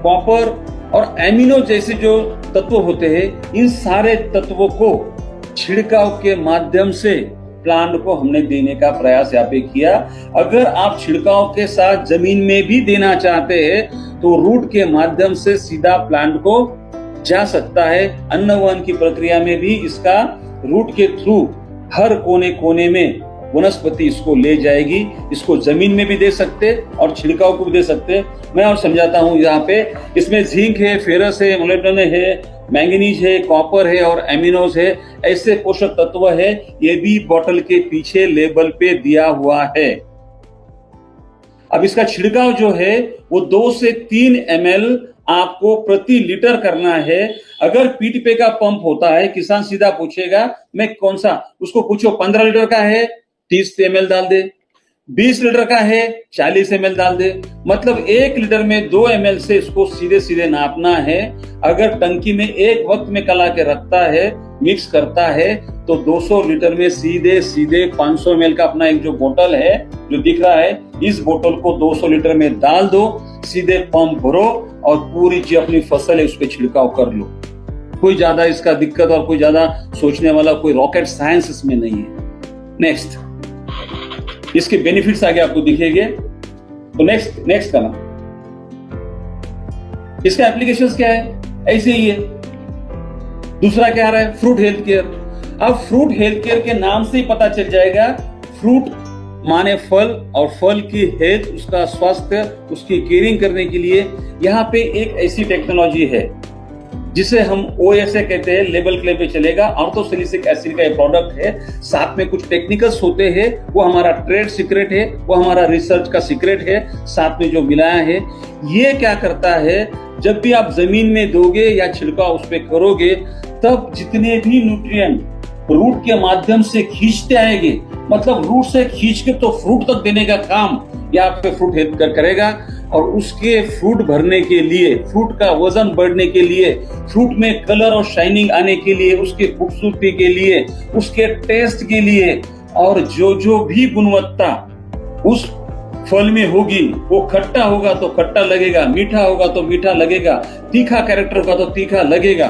[SPEAKER 1] copper और एमिनो जैसे जो तत्व होते हैं, इन सारे तत्वों को छिड़काव के माध्यम से प्लांट को हमने देने का प्रयास यहाँ पे किया। अगर आप छिड़काव के साथ जमीन में भी देना चाहते हैं तो रूट के माध्यम से सीधा प्लांट को जा सकता है। अन्नवहन की प्रक्रिया में भी इसका रूट के थ्रू हर कोने कोने में वनस्पति इसको ले जाएगी। इसको जमीन में भी दे सकते और छिड़काव को भी दे सकते। मैं और समझाता हूँ। यहाँ पे इसमें जिंक है, फेरस है, मोलिब्डेनम है, मैंगनीज है, कॉपर है और एमिनोज है, ऐसे पोषक तत्व है। ये भी बोतल के पीछे लेबल पे दिया हुआ है। अब इसका छिड़काव जो है वो 2 से 3 ml आपको प्रति लीटर करना है। अगर पीटीपी का पंप होता है, किसान सीधा पूछेगा मैं कौन सा, उसको पूछो 15 लीटर का है 30 ml डाल दे, 20 लीटर का है 40 ml डाल दे। मतलब 1 लीटर में 2 ml से इसको सीधे सीधे नापना है। अगर टंकी में एक वक्त में कला के रखता है, मिक्स करता है, तो 200 लीटर में सीधे सीधे 500 ml का अपना एक जो बोतल है जो दिख रहा है, इस बोतल को 200 लीटर में डाल दो, सीधे पंप भरो और पूरी जो अपनी फसल है उस पर छिड़काव कर लो। कोई ज्यादा इसका दिक्कत और कोई ज्यादा सोचने वाला कोई रॉकेट साइंस इसमें नहीं है। नेक्स्ट, इसके बेनिफिट्स आगे आपको दिखेंगे। तो नेक्स्ट करना, इसका एप्लीकेशंस क्या है? ऐसे ही है। दूसरा क्या आ रहा है? Fruit health care. अब फ्रूट हेल्थ केयर के नाम से ही पता चल जाएगा, फ्रूट माने फल और फल की हेल्थ, उसका स्वास्थ्य, उसकी केयरिंग करने के लिए यहाँ पे एक ऐसी टेक्नोलॉजी है जिसे हम OSA कहते हैं, लेबल क्लेम पे चलेगा। ऑर्थोसैलिसिलिक एसिड का एक प्रोडक्ट है, साथ में कुछ टेक्निकल्स होते हैं, वो हमारा ट्रेड सीक्रेट है, वो हमारा रिसर्च का सीक्रेट है, साथ में जो मिलाया है। ये क्या करता है, जब भी आप जमीन में दोगे या छिड़काव उस पे करोगे, तब जितने भी न्यूट्रिएंट रूट के माध्यम से खींचते आएंगे, मतलब रूट से खींच के तो फ्रूट तक देने का काम यहाँ पे फ्रूट हेल्थ केयर करेगा। और उसके फ्रूट भरने के लिए, फ्रूट का वजन बढ़ने के लिए, फ्रूट में कलर और शाइनिंग आने के लिए, उसकी खूबसूरती के लिए, उसके टेस्ट के लिए, और जो भी गुणवत्ता उस फल में होगी, वो खट्टा होगा तो खट्टा लगेगा, मीठा होगा तो मीठा लगेगा, तीखा कैरेक्टर होगा तो तीखा लगेगा।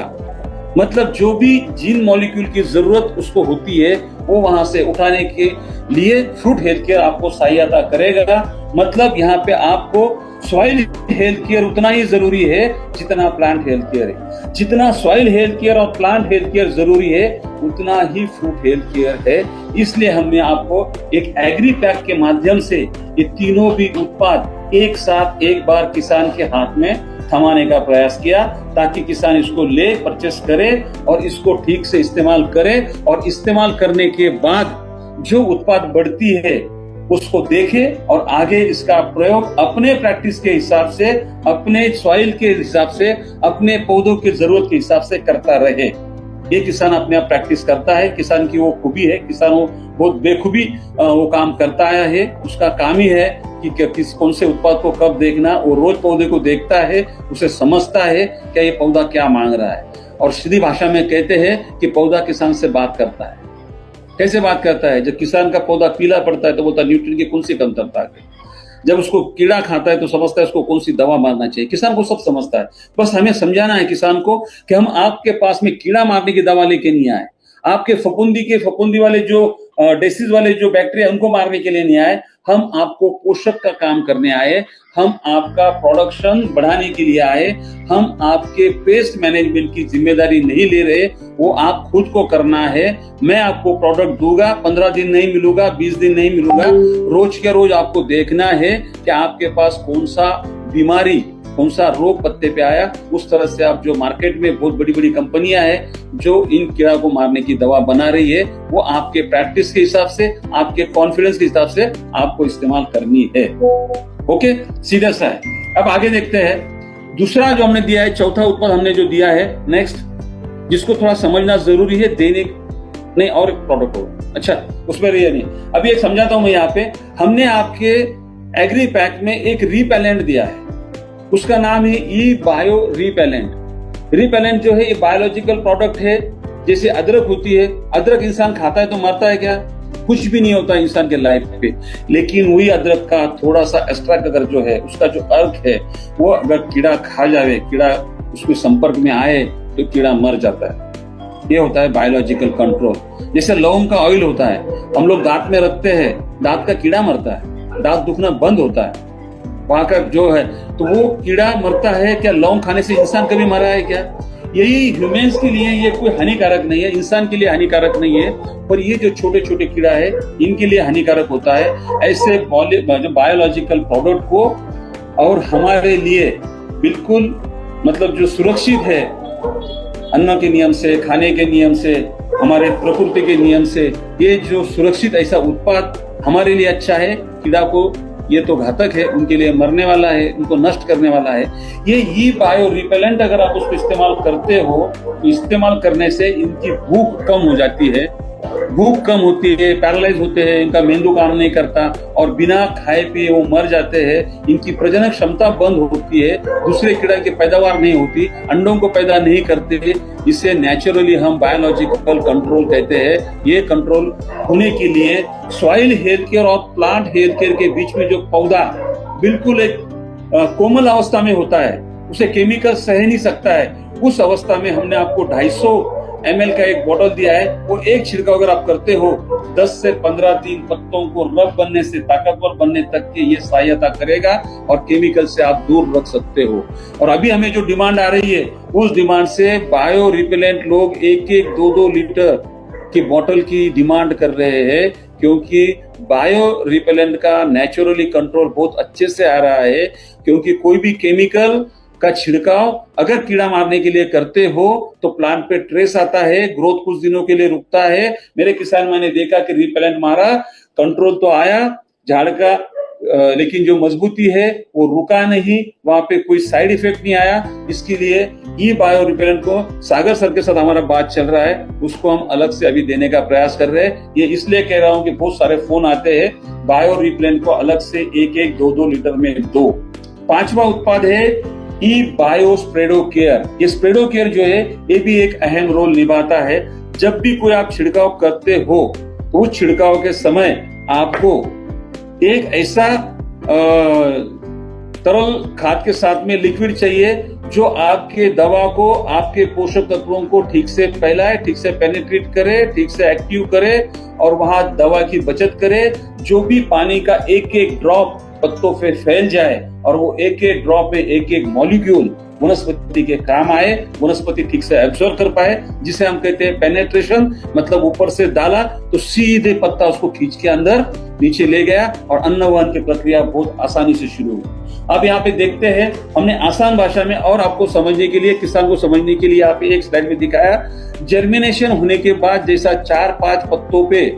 [SPEAKER 1] मतलब जो भी जिन मॉलिक्यूल की जरूरत उसको होती है वो वहां से उठाने के लिए फ्रूट हेल्थ केयर आपको सहायता करेगा। मतलब यहाँ पे आपको सॉइल हेल्थ केयर उतना ही जरूरी है जितना प्लांट हेल्थ केयर है। जितना सॉइल हेल्थ केयर और प्लांट हेल्थ केयर जरूरी है उतना ही फ्रूट हेल्थ केयर है। इसलिए हमने आपको एक एग्री पैक के माध्यम से ये तीनों भी उत्पाद एक साथ एक बार किसान के हाथ में थमाने का प्रयास किया, ताकि किसान इसको ले, परचेस करे और इसको ठीक से इस्तेमाल करे, और इस्तेमाल करने के बाद जो उत्पाद बढ़ती है उसको देखे और आगे इसका प्रयोग अपने प्रैक्टिस के हिसाब से, अपने सॉइल के हिसाब से, अपने पौधों की जरूरत के हिसाब से करता रहे। ये किसान अपने आप प्रैक्टिस करता है। किसान की वो खूबी है, किसान वो बहुत बेखूबी वो काम करता आया है। उसका काम ही है कि किस कौन से उत्पाद को कब देखना। वो रोज पौधे को देखता है, उसे समझता है क्या ये पौधा क्या मांग रहा है। और सीधी भाषा में कहते हैं कि पौधा किसान से बात करता है। कैसे बात करता है? जब किसान का पौधा पीला पड़ता है तो बोलता है न्यूट्रिएंट की कौन सी कमतरता है। जब उसको कीड़ा खाता है तो समझता है उसको कौन सी दवा मारना चाहिए। किसान को सब समझता है, बस हमें समझाना है किसान को कि हम आपके पास में कीड़ा मारने की दवा लेके नहीं आए, आपके फफूंदी वाले जो डिसीज वाले जो बैक्टीरिया उनको मारने के लिए नहीं आए। हम आपको पोषक का काम करने आए, हम आपका प्रोडक्शन बढ़ाने के लिए आए। हम आपके पेस्ट मैनेजमेंट की जिम्मेदारी नहीं ले रहे, वो आप खुद को करना है। मैं आपको प्रोडक्ट दूंगा, 15 दिन नहीं मिलूंगा, 20 दिन नहीं मिलूंगा, रोज के रोज आपको देखना है कि आपके पास कौन सा बीमारी, कौन सा रोग पत्ते पे आया। उस तरह से आप जो मार्केट में बहुत बड़ी बड़ी कंपनियां हैं जो इन कीड़ा को मारने की दवा बना रही है, वो आपके प्रैक्टिस के हिसाब से, आपके कॉन्फिडेंस के हिसाब से आपको इस्तेमाल करनी है। ओके, सीधा सा है। अब आगे देखते हैं दूसरा जो हमने दिया है, चौथा उत्पाद हमने जो दिया है। नेक्स्ट, जिसको थोड़ा समझना जरूरी है, दैनिक नहीं और प्रोडक्ट हो। अच्छा, उसमें रहिए नहीं, अभी एक समझाता हूं मैं। यहाँ पे हमने आपके एग्री पैक में एक रीपेलेंट दिया है, उसका नाम है ई बायो रीपेलेंट। रीपेलेंट जो है ये बायोलॉजिकल प्रोडक्ट है। जैसे अदरक होती है, अदरक इंसान खाता है तो मरता है क्या? कुछ भी नहीं होता इंसान के लाइफ पे। लेकिन वही अदरक का थोड़ा सा एक्स्ट्रा अगर जो है, उसका जो अर्क है, वो अगर कीड़ा खा जावे, कीड़ा उसके संपर्क में आए तो कीड़ा मर जाता है। ये होता है बायोलॉजिकल कंट्रोल। जैसे लौंग का ऑयल होता है, हम लोग दांत में रखते हैं, दांत का कीड़ा मरता है, दांत दुखना बंद होता है, वहां का जो है, तो वो कीड़ा मरता है। क्या लौंग खाने से इंसान कभी मरा है क्या? यही ह्यूमंस के लिए ये कोई हानिकारक नहीं है, इंसान के लिए हानिकारक नहीं है, पर ये जो छोटे छोटे कीड़ा है इनके लिए हानिकारक होता है। ऐसे जो बायोलॉजिकल प्रोडक्ट को और हमारे लिए बिल्कुल मतलब जो सुरक्षित है, अन्न के नियम से, खाने के नियम से, हमारे प्रकृति के नियम से, ये जो सुरक्षित ऐसा उत्पाद हमारे लिए अच्छा है। कीड़ा को ये तो घातक है, उनके लिए मरने वाला है, उनको नष्ट करने वाला है। ये ई बायो रिपेलेंट अगर आप उसको इस्तेमाल करते हो तो इस्तेमाल करने से इनकी भूख कम हो जाती है, भूख कम होती है, पैरालाइज होते हैं, इनका मेंदू काम नहीं करता और बिना खाए पिए वो मर जाते हैं। इनकी प्रजनन क्षमता बंद होती है, दूसरे कीड़ा की पैदावार नहीं होती, अंडों को पैदा नहीं करते। इसे नेचुरली हम बायोलॉजिकल कंट्रोल कहते हैं। ये कंट्रोल होने के लिए सॉइल हेल्थ केयर और प्लांट हेल्थ केयर के बीच में जो पौधा बिल्कुल एक कोमल अवस्था में होता है, उसे केमिकल सह नहीं सकता है, उस अवस्था में हमने आपको 250 ml का एक बोतल दिया है। वो एक छिड़काव अगर आप करते हो 10 से 15 दिन पत्तों को रफ बनने से ताकतवर बनने तक के ये सहायता करेगा और केमिकल से आप दूर रख सकते हो। और अभी हमें जो डिमांड आ रही है उस डिमांड से बायो रिपेलेंट लोग 1-1, 2-2 लीटर की बोतल की डिमांड कर रहे हैं, क्योंकि बायो रिपेलेंट का नेचुरली कंट्रोल बहुत अच्छे से आ रहा है। क्योंकि कोई भी केमिकल का छिड़काव अगर कीड़ा मारने के लिए करते हो तो प्लांट पे ट्रेस आता है, ग्रोथ कुछ दिनों के लिए रुकता है। मेरे किसान मैंने देखा कि रिपेलेंट मारा, कंट्रोल तो आया झाड़ का, लेकिन जो मजबूती है वो रुका नहीं, वहां पे कोई साइड इफेक्ट नहीं आया। इसके लिए ये बायो रिपेलेंट को सागर सर के साथ हमारा बात चल रहा है, उसको हम अलग से अभी देने का प्रयास कर रहे हैं। ये इसलिए कह रहा हूं कि बहुत सारे फोन आते हैं, बायो रिपेलेंट को अलग से 1-1, 2-2 लीटर में दो। 5वां उत्पाद है ई बायो स्प्रेडो केयर। ये स्प्रेडो केयर जो है ये भी एक अहम रोल निभाता है। जब भी कोई आप छिड़काव करते हो तो उस छिड़काव के समय आपको एक ऐसा तरल खाद के साथ में लिक्विड चाहिए जो आपके दवा को, आपके पोषक तत्वों को ठीक से फैलाए, ठीक से पेनिट्रेट करे, ठीक से एक्टिव करे और वहां दवा की बचत करे। जो भी पानी का 1-1 ड्रॉप पत्तों पे फैल जाए और वो 1-1 ड्रॉप में 1-1 मॉलिक्यूल वनस्पति के काम आए, वनस्पति ठीक से एब्जॉर्ब कर पाए, जिसे हम कहते हैं पेनेट्रेशन। मतलब ऊपर से डाला तो सीधे पत्ता उसको खींच के अंदर नीचे ले गया और अन्नवहन की प्रक्रिया बहुत आसानी से शुरू हुई। अब यहाँ पे देखते हैं, हमने आसान भाषा में और आपको समझने के लिए, किसान को समझने के लिए यहाँ पे एक स्लाइड में दिखाया। जर्मिनेशन होने के बाद जैसा 4-5 पत्तों पे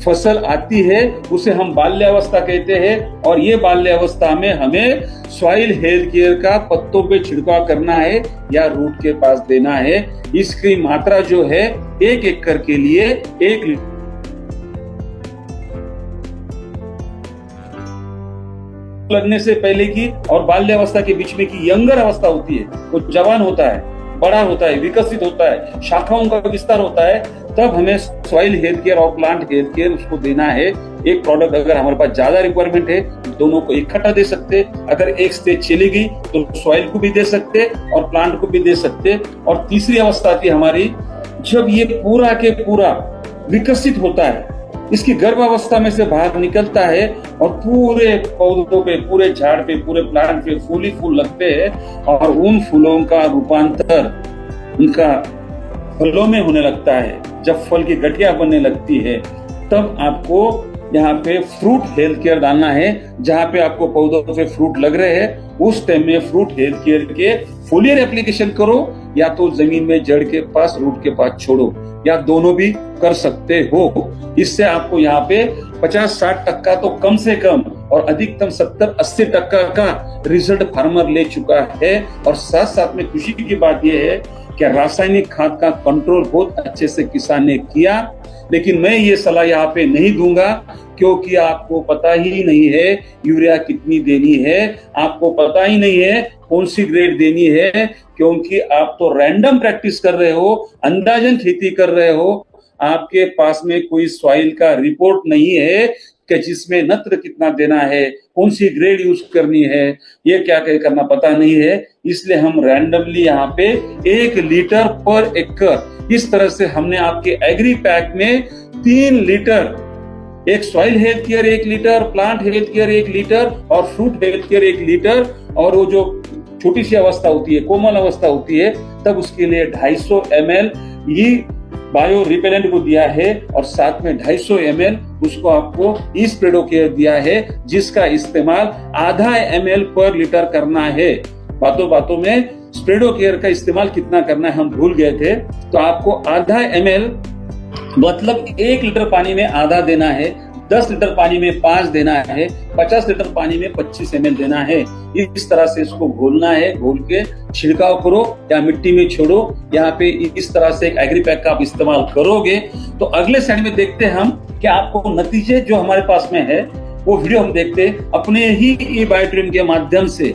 [SPEAKER 1] फसल आती है उसे हम बाल्यावस्था कहते हैं। और ये बाल्यावस्था में हमें सॉइल हेल्थ केयर का पत्तों पे छिड़काव करना है या रूट के पास देना है। इसकी मात्रा जो है 1 एकड़ के लिए 1 लीटर लगने से पहले की और बाल्यावस्था के बीच में की यंगर अवस्था होती है, वो जवान होता है, बड़ा होता है, विकसित होता है, शाखाओं का विस्तार होता है, तब हमें सॉइल हेल्थ केयर और प्लांट हेल्थ केयर उसको देना है। एक प्रोडक्ट अगर हमारे पास ज्यादा रिक्वायरमेंट है दोनों को इकट्ठा दे सकते, अगर एक स्टेज चली गई तो सॉइल को भी दे सकते और प्लांट को भी दे सकते। और तीसरी अवस्था थी हमारी, जब ये पूरा के पूरा विकसित होता है, इसकी गर्भावस्था में से बाहर निकलता है और पूरे पौधों पे, पूरे झाड़ पे, पूरे प्लांट पे फूल ही फूल लगते हैं और उन फूलों का रूपांतर उनका फलों में होने लगता है। जब फल की गठिया बनने लगती है तब आपको यहाँ पे फ्रूट हेल्थ केयर डालना है। जहाँ पे आपको पौधों पे फ्रूट लग रहे हैं उस टाइम में फ्रूट हेल्थ केयर के फोलियर एप्लीकेशन करो, या तो जमीन में जड़ के पास, रूट के पास छोड़ो, या दोनों भी कर सकते हो। इससे आपको यहाँ पे 50-60% तो कम से कम और अधिकतम 70-80% का रिजल्ट फार्मर ले चुका है। और साथ साथ में खुशी की बात यह है कि रासायनिक खाद का कंट्रोल बहुत अच्छे से किसान ने किया। लेकिन मैं ये सलाह यहाँ पे नहीं दूंगा, क्योंकि आपको पता ही नहीं है यूरिया कितनी देनी है, आपको पता ही नहीं है कौन सी ग्रेड देनी है, क्योंकि आप तो रैंडम प्रैक्टिस कर रहे हो, अंदाजन खेती कर रहे हो। आपके पास में कोई सॉइल का रिपोर्ट नहीं है कि जिसमें नत्र कितना देना है, कौन सी ग्रेड यूज करनी है, ये क्या करना पता नहीं है। इसलिए हम रैंडमली यहाँ पे 1 लीटर पर एकड़ इस तरह से हमने आपके एग्री पैक में 3 लीटर, एक soil health care 1 litre, plant health care 1 litre और फ्रूट हेल्थ केयर 1 लीटर, और वो जो छोटी सी अवस्था होती है, कोमल अवस्था होती है, तब उसके लिए 250 ml ये बायो रिपेलेंट को दिया है, और साथ में 250 ml उसको आपको स्प्रेडोकेयर दिया है, जिसका इस्तेमाल आधा ml पर लीटर करना है। बातों बातों में स्प्रेडोकेयर का इस्तेमाल कितना करना है हम भूल गए थे। तो आपको आधा ml मतलब 1 लीटर पानी में आधा देना है, 10 लीटर पानी में 5 देना है, 50 लीटर पानी में 25 ml देना है। इस तरह से इसको घोलना है, घोल के छिड़काव करो या मिट्टी में छोड़ो। यहाँ पे इस तरह से एक एग्री पैक का आप इस्तेमाल करोगे तो अगले साइड में देखते हैं हम कि आपको नतीजे जो हमारे पास में है वो वीडियो हम देखते अपने ही ई बायोट्रियम के माध्यम से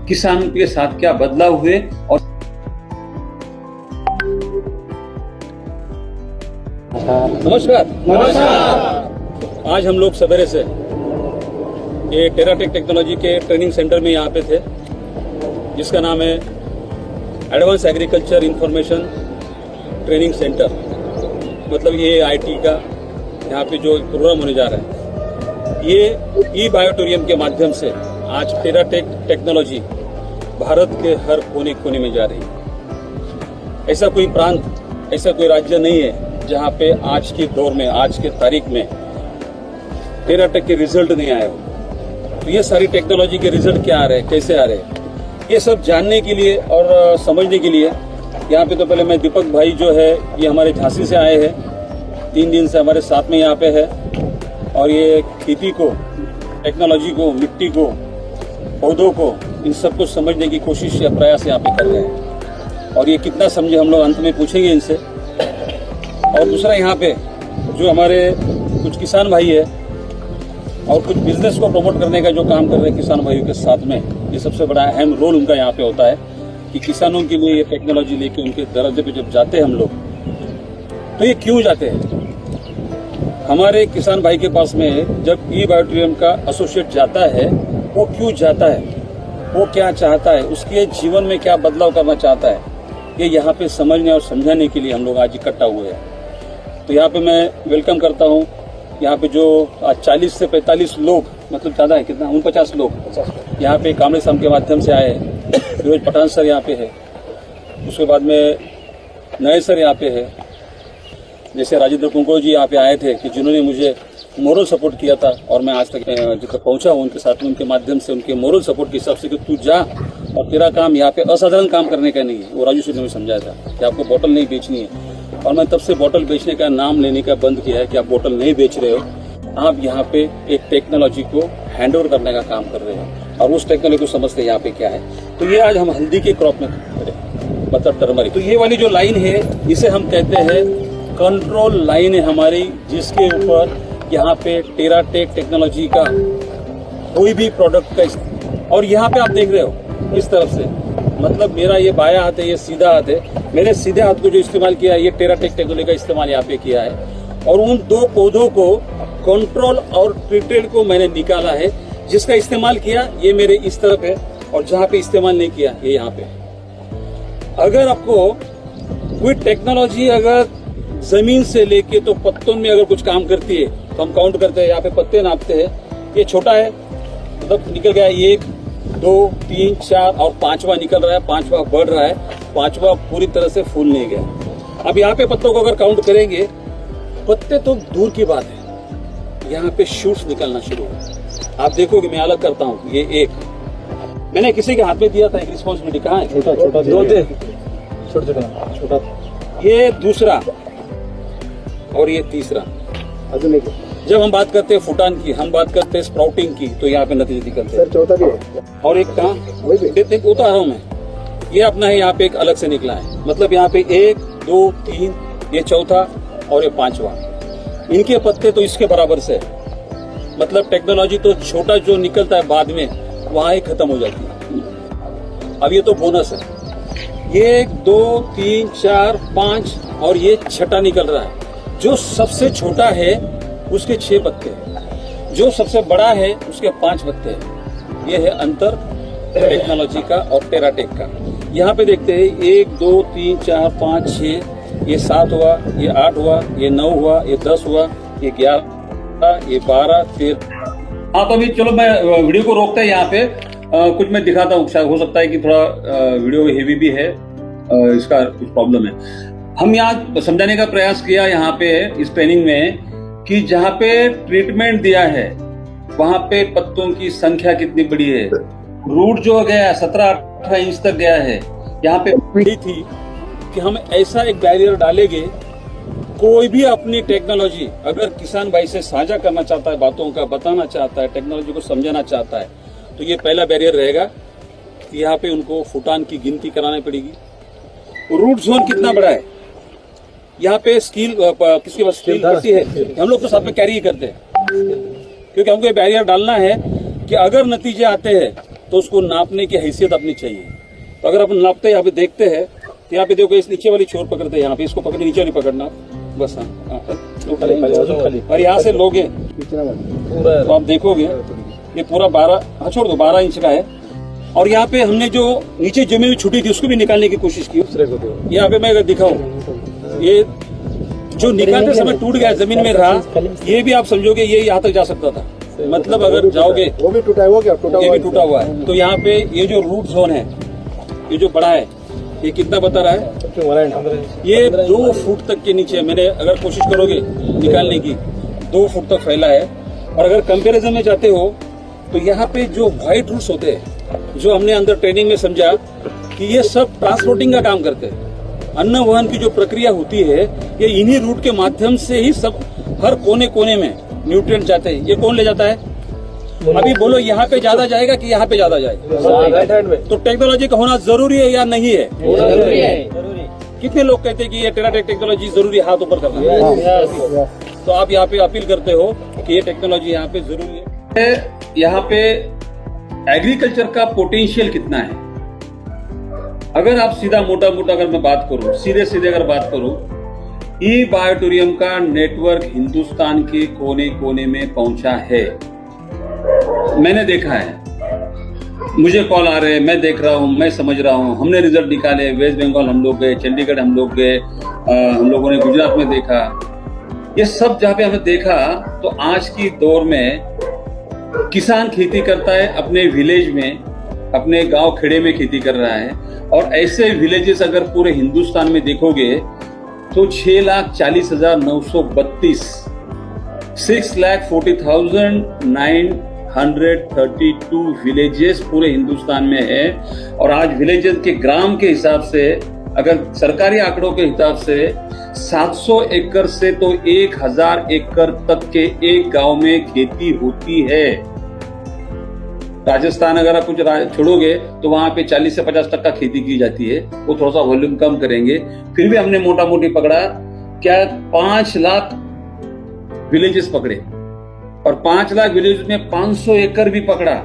[SPEAKER 1] किसान के साथ क्या बदलाव हुए। और
[SPEAKER 2] नमस्कार। आज हम लोग सवेरे से ये टेराटेक टेक्नोलॉजी के ट्रेनिंग सेंटर में यहाँ पे थे, जिसका नाम है advance agriculture information training centre. मतलब ये आईटी का यहाँ पे जो प्रोग्राम होने जा रहा है, ये ई बायोटोरियम के माध्यम से आज टेराटेक टेक्नोलॉजी भारत के हर कोने कोने में जा रही है। ऐसा कोई प्रांत, ऐसा कोई राज्य नहीं है जहाँ पे आज के दौर में, आज के तारीख में टेराटेक के रिजल्ट नहीं आए हो। तो ये सारी टेक्नोलॉजी के रिजल्ट क्या आ रहे हैं, कैसे आ रहे हैं, ये सब जानने के लिए और समझने के लिए यहाँ पे तो पहले मैं दीपक भाई जो है ये हमारे झांसी से आए हैं, 3 दिन से हमारे साथ में यहाँ पे है, और ये खेती को, टेक्नोलॉजी को, मिट्टी को, पौधों को, इन सबको समझने की कोशिश या प्रयास यहाँ पे कर रहे हैं। और ये कितना समझे हम लोग अंत में पूछेंगे इनसे। और दूसरा यहाँ पे जो हमारे कुछ किसान भाई है और कुछ बिजनेस को प्रमोट करने का जो काम कर रहे हैं किसान भाइयों के साथ में, ये सबसे बड़ा अहम रोल उनका यहाँ पे होता है कि किसानों के लिए ये टेक्नोलॉजी लेके उनके दरवाजे पे जब जाते हैं हम लोग, तो ये क्यों जाते हैं। हमारे किसान भाई के पास में जब ई बायोट्रियम का एसोसिएट जाता है, वो क्यों जाता है, वो क्या चाहता है, उसके जीवन में क्या बदलाव करना चाहता है, ये यहाँ पे समझने और समझाने के लिए हम लोग आज इकट्ठा हुए हैं। तो यहाँ पे मैं वेलकम करता हूँ यहाँ पे जो 40 से 45 लोग, मतलब ज्यादा है, कितना 49 लोग यहाँ पे कामरे साम के माध्यम से आए हैं। फिरोज पठान सर यहाँ पे है, उसके बाद में नए सर यहाँ पे है, जैसे राजेंद्र कुंको जी यहाँ पे आए थे कि जिन्होंने मुझे मोरल सपोर्ट किया था और मैं आज तक जब पहुंचा हूँ उनके साथ में, उनके माध्यम से, उनके मोरल सपोर्ट के हिसाब से कि तू जा और तेरा काम यहाँ पे असाधारण काम करने का नहीं है। वो राजू सर ने समझाया था कि आपको बोतल नहीं बेचनी है, और मैं तब से बोतल बेचने का नाम लेने का बंद किया है कि आप बोतल नहीं बेच रहे हो, आप यहाँ पे एक टेक्नोलॉजी को हैंड ओवर करने का काम कर रहे हो और उस टेक्नोलॉजी को समझते हैं यहाँ पे क्या है। तो ये आज हम हल्दी के क्रॉप में करें, मतलब टर्मरिक। तो ये वाली जो लाइन है इसे हम कहते हैं कंट्रोल लाइन है हमारी, जिसके ऊपर यहाँ पे टेराटेक टेक्नोलॉजी का कोई भी प्रोडक्ट का, और यहाँ पे आप देख रहे हो इस तरफ से, मतलब मेरा ये बाया हाथ है, ये सीधा हाथ है, मैंने सीधे हाथ को जो इस्तेमाल किया है ये टेराटेक टेक्नोलॉजी का इस्तेमाल यहाँ पे किया है। और उन 2 पौधों को कंट्रोल और ट्रीटेड को मैंने निकाला है, जिसका इस्तेमाल किया ये मेरे इस तरफ है, और जहाँ पे इस्तेमाल नहीं किया ये यहाँ पे। अगर आपको कोई टेक्नोलॉजी अगर जमीन से लेके तो पत्तों में अगर कुछ काम करती है तो हम काउंट करते हैं, यहाँ पे पत्ते नापते हैं, ये छोटा है मतलब निकल गया 1 2 3 4 और 5वां निकल रहा है, 5वां बढ़ रहा है, 5वां पूरी तरह से फूल नहीं गया। अब यहाँ पे पत्तों को अगर काउंट करेंगे, पत्ते तो दूर की बात है, यहाँ पे शूट्स निकलना शुरू हो। आप देखोगे मैं अलग करता हूँ, ये एक मैंने किसी के हाथ में दिया था, एक रिस्पॉन्सिबिलिटी कहाँ है, छोटा छोटा, ये दूसरा और ये तीसरा, जब हम बात करते हैं फुटान की, हम बात करते हैं स्प्राउटिंग की, तो यहाँ पे नतीजे निकलते
[SPEAKER 3] सर चौथा भी है
[SPEAKER 2] हैं। और एक कहाँ
[SPEAKER 3] वही भी
[SPEAKER 2] देख होता रहा हूँ मैं, ये अपना है यहाँ पे एक अलग से निकला है। मतलब यहाँ पे 1 2 3, ये चौथा और ये पांचवा, इनके पत्ते तो इसके बराबर से है। मतलब टेक्नोलॉजी तो छोटा जो निकलता है बाद में वहां ही खत्म हो जाती है। अब ये तो बोनस है, ये 1 2 3 4 5 और ये छठा निकल रहा है। जो सबसे छोटा है उसके 6 पत्ते हैं, जो सबसे बड़ा है उसके 5 पत्ते हैं। ये है अंतर टेक्नोलॉजी का और टेराटेक का। यहाँ पे देखते हैं 1 2 3 4 5 6, ये 7 हुआ, ये 8 हुआ, ये 9 हुआ, ये 10 हुआ, ये 11, ये 12 13।
[SPEAKER 1] हाँ, तो अभी चलो मैं वीडियो को रोकते हैं यहाँ पे। कुछ मैं दिखाता हूँ, शायद हो सकता है कि थोड़ा वीडियो हेवी भी है, इसका कुछ प्रॉब्लम है। हम यहाँ समझाने का प्रयास किया यहाँ पे इस ट्रेनिंग में कि जहाँ पे ट्रीटमेंट दिया है वहां पे पत्तों की संख्या कितनी बड़ी है। रूट जो गया 17-18 इंच तक गया है। यहाँ पे
[SPEAKER 2] पीढ़ी थी कि हम ऐसा एक बैरियर डालेंगे, कोई भी अपनी टेक्नोलॉजी अगर किसान भाई से साझा करना चाहता है, बातों का बताना चाहता है, टेक्नोलॉजी को समझाना चाहता है, तो ये पहला बैरियर रहेगा कि यहाँ पे उनको फुटान की गिनती करानी पड़ेगी। रूट जोन कितना बड़ा है, यहाँ पे स्कील किसके पास स्कील पट्टी है, हम लोग तो साथ में कैरी ही करते हैं, क्योंकि हमको ये बैरियर डालना है कि अगर नतीजे आते हैं तो उसको नापने की हैसियत अपनी चाहिए। तो अगर अपन नापते हैं, यहाँ पे देखते हैं, तो यहाँ पे देखो इस नीचे वाली छोर पकड़ते हैं, यहाँ पे इसको पकड़े, नीचे नहीं पकड़ना बस। हाँ, और यहाँ से लोगे तो आप देखोगे ये पूरा 12, हाँ छोड़ दो, 12 इंच का है। और यहाँ पे हमने जो नीचे जमीन छुटी थी उसको भी निकालने की कोशिश की। यहाँ पे मैं अगर दिखाऊं, ये जो निकालते समय टूट गया, जमीन में रहा, ये भी आप समझोगे ये यहाँ तक जा सकता था। मतलब अगर जाओगे
[SPEAKER 3] वो भी टूटा हुआ, क्या टूटा
[SPEAKER 2] ये भी टूटा हुआ है। तो यहाँ पे ये जो रूट जोन है, ये जो बड़ा है, ये कितना बता रहा है, ये 2 फुट तक के नीचे, मैंने अगर कोशिश करोगे निकालने की, 2 फुट तक फैला है। और अगर कंपैरिजन में जाते हो तो यहाँ पे जो व्हाइट रूट्स होते हैं, जो हमने अंदर ट्रेनिंग में समझा कि ये सब ट्रांसपोर्टिंग का काम करते हैं। अन्न वहन की जो प्रक्रिया होती है, ये इन्हीं रूट के माध्यम से ही सब हर कोने कोने में न्यूट्रिएंट जाते हैं। ये कौन ले जाता है? अभी बोलो यहाँ पे ज्यादा जाएगा कि यहाँ पे ज्यादा जाएगा? तो टेक्नोलॉजी का होना जरूरी है या नहीं है?
[SPEAKER 4] जरूरी है।
[SPEAKER 2] कितने लोग कहते हैं कि ये टेराटेक टेक्नोलॉजी जरूरी है, हाथ ऊपर करना है। तो आप यहाँ पे अपील करते हो कि ये टेक्नोलॉजी यहाँ पे जरूरी है।
[SPEAKER 1] यहाँ पे एग्रीकल्चर का पोटेंशियल कितना है? अगर आप सीधा मोटा मोटा अगर मैं बात करूं, सीधे सीधे अगर बात करूं, ई बायोटोरियम का नेटवर्क हिंदुस्तान के कोने कोने में पहुंचा है। मैंने देखा है, मुझे कॉल आ रहे हैं, मैं देख रहा हूं, मैं समझ रहा हूं। हमने रिजल्ट निकाले, वेस्ट बंगाल हम लोग गए, चंडीगढ़ हम लोग गए, हम लोगों ने गुजरात में देखा। ये सब जहाँ पे हमने देखा, तो आज की दौर में किसान खेती करता है अपने विलेज में, अपने गांव खेड़े में खेती कर रहा है। और ऐसे विलेजेस अगर पूरे हिंदुस्तान में देखोगे तो 6,40,932, 6,40,932 विलेजेस पूरे हिंदुस्तान में है। और आज विलेजेस के ग्राम के हिसाब से, अगर सरकारी आंकड़ों के हिसाब से 700 एकड़ से तो 1,000 एकड़ तक के एक गांव में खेती होती है। राजस्थान अगर आप कुछ छोड़ोगे तो वहां पे 40 से 50% खेती की जाती है, वो थोड़ा सा वॉल्यूम कम करेंगे। फिर भी हमने मोटा मोटी पकड़ा क्या, 5 लाख विलेजेस पकड़े, और 5 लाख विलेज में 500 एकड़ भी पकड़ा,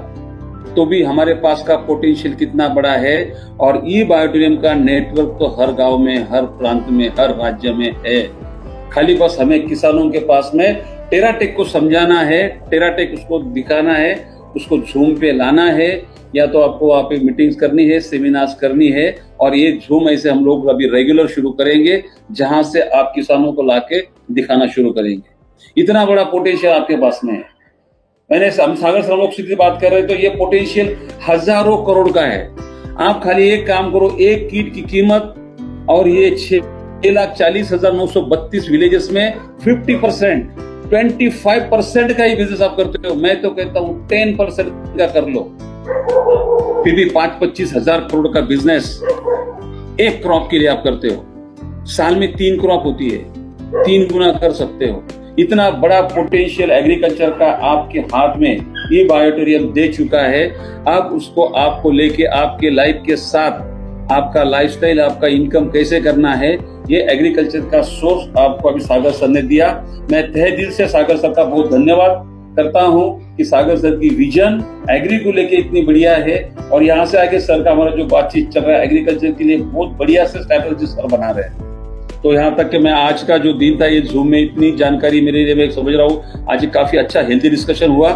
[SPEAKER 1] तो भी हमारे पास का पोटेंशियल कितना बड़ा है। और ई बायोटोरियम का नेटवर्क तो हर गांव में, हर प्रांत में, हर राज्य में है। खाली बस हमें किसानों के पास में टेराटेक को समझाना है, टेराटेक उसको दिखाना है, उसको झूम पे लाना है, या तो आपको वहाँ पे मीटिंग्स करनी है, सेमिनार्स करनी है। और ये झूम ऐसे हम लोग अभी रेगुलर शुरू करेंगे, जहां से आप किसानों को लाके दिखाना शुरू करेंगे। इतना बड़ा पोटेंशियल आपके पास में है। मैंने सागर से हम लोग सीधी बात कर रहे हैं, तो ये पोटेंशियल हजारों करोड़ का है। आप खाली एक काम करो, एक कीट की कीमत, और ये 6,40,932 विलेजेस में 50%, 25% का ही बिजनेस आप करते हो। मैं तो कहता हूं 10% का कर लो, फिर भी 5-25 हजार करोड़ का बिजनेस एक क्रॉप के लिए आप करते हो। साल में 3 क्रॉप होती है, 3 गुना कर सकते हो। इतना बड़ा पोटेंशियल एग्रीकल्चर का आपके हाथ में ये बायोटेरियम दे चुका है। अब उसको आपको लेके आपके लाइफ के साथ आपका लाइफस्टाइल, आपका इनकम कैसे करना है, ये एग्रीकल्चर का सोर्स आपको अभी सागर सर ने दिया। मैं तहे दिल से सागर सर का बहुत धन्यवाद करता हूं कि सागर सर की विजन एग्री को लेके इतनी बढ़िया है और यहाँ से आगे सर का हमारा जो बातचीत चल रहा है एग्रीकल्चर के लिए बहुत बढ़िया से स्ट्रैटेजी सर बना रहे हैं। तो यहाँ तक कि मैं आज का जो दिन था ये जूम में इतनी जानकारी मेरे लिए मैं समझ रहा हूँ आज काफी अच्छा हेल्दी डिस्कशन हुआ।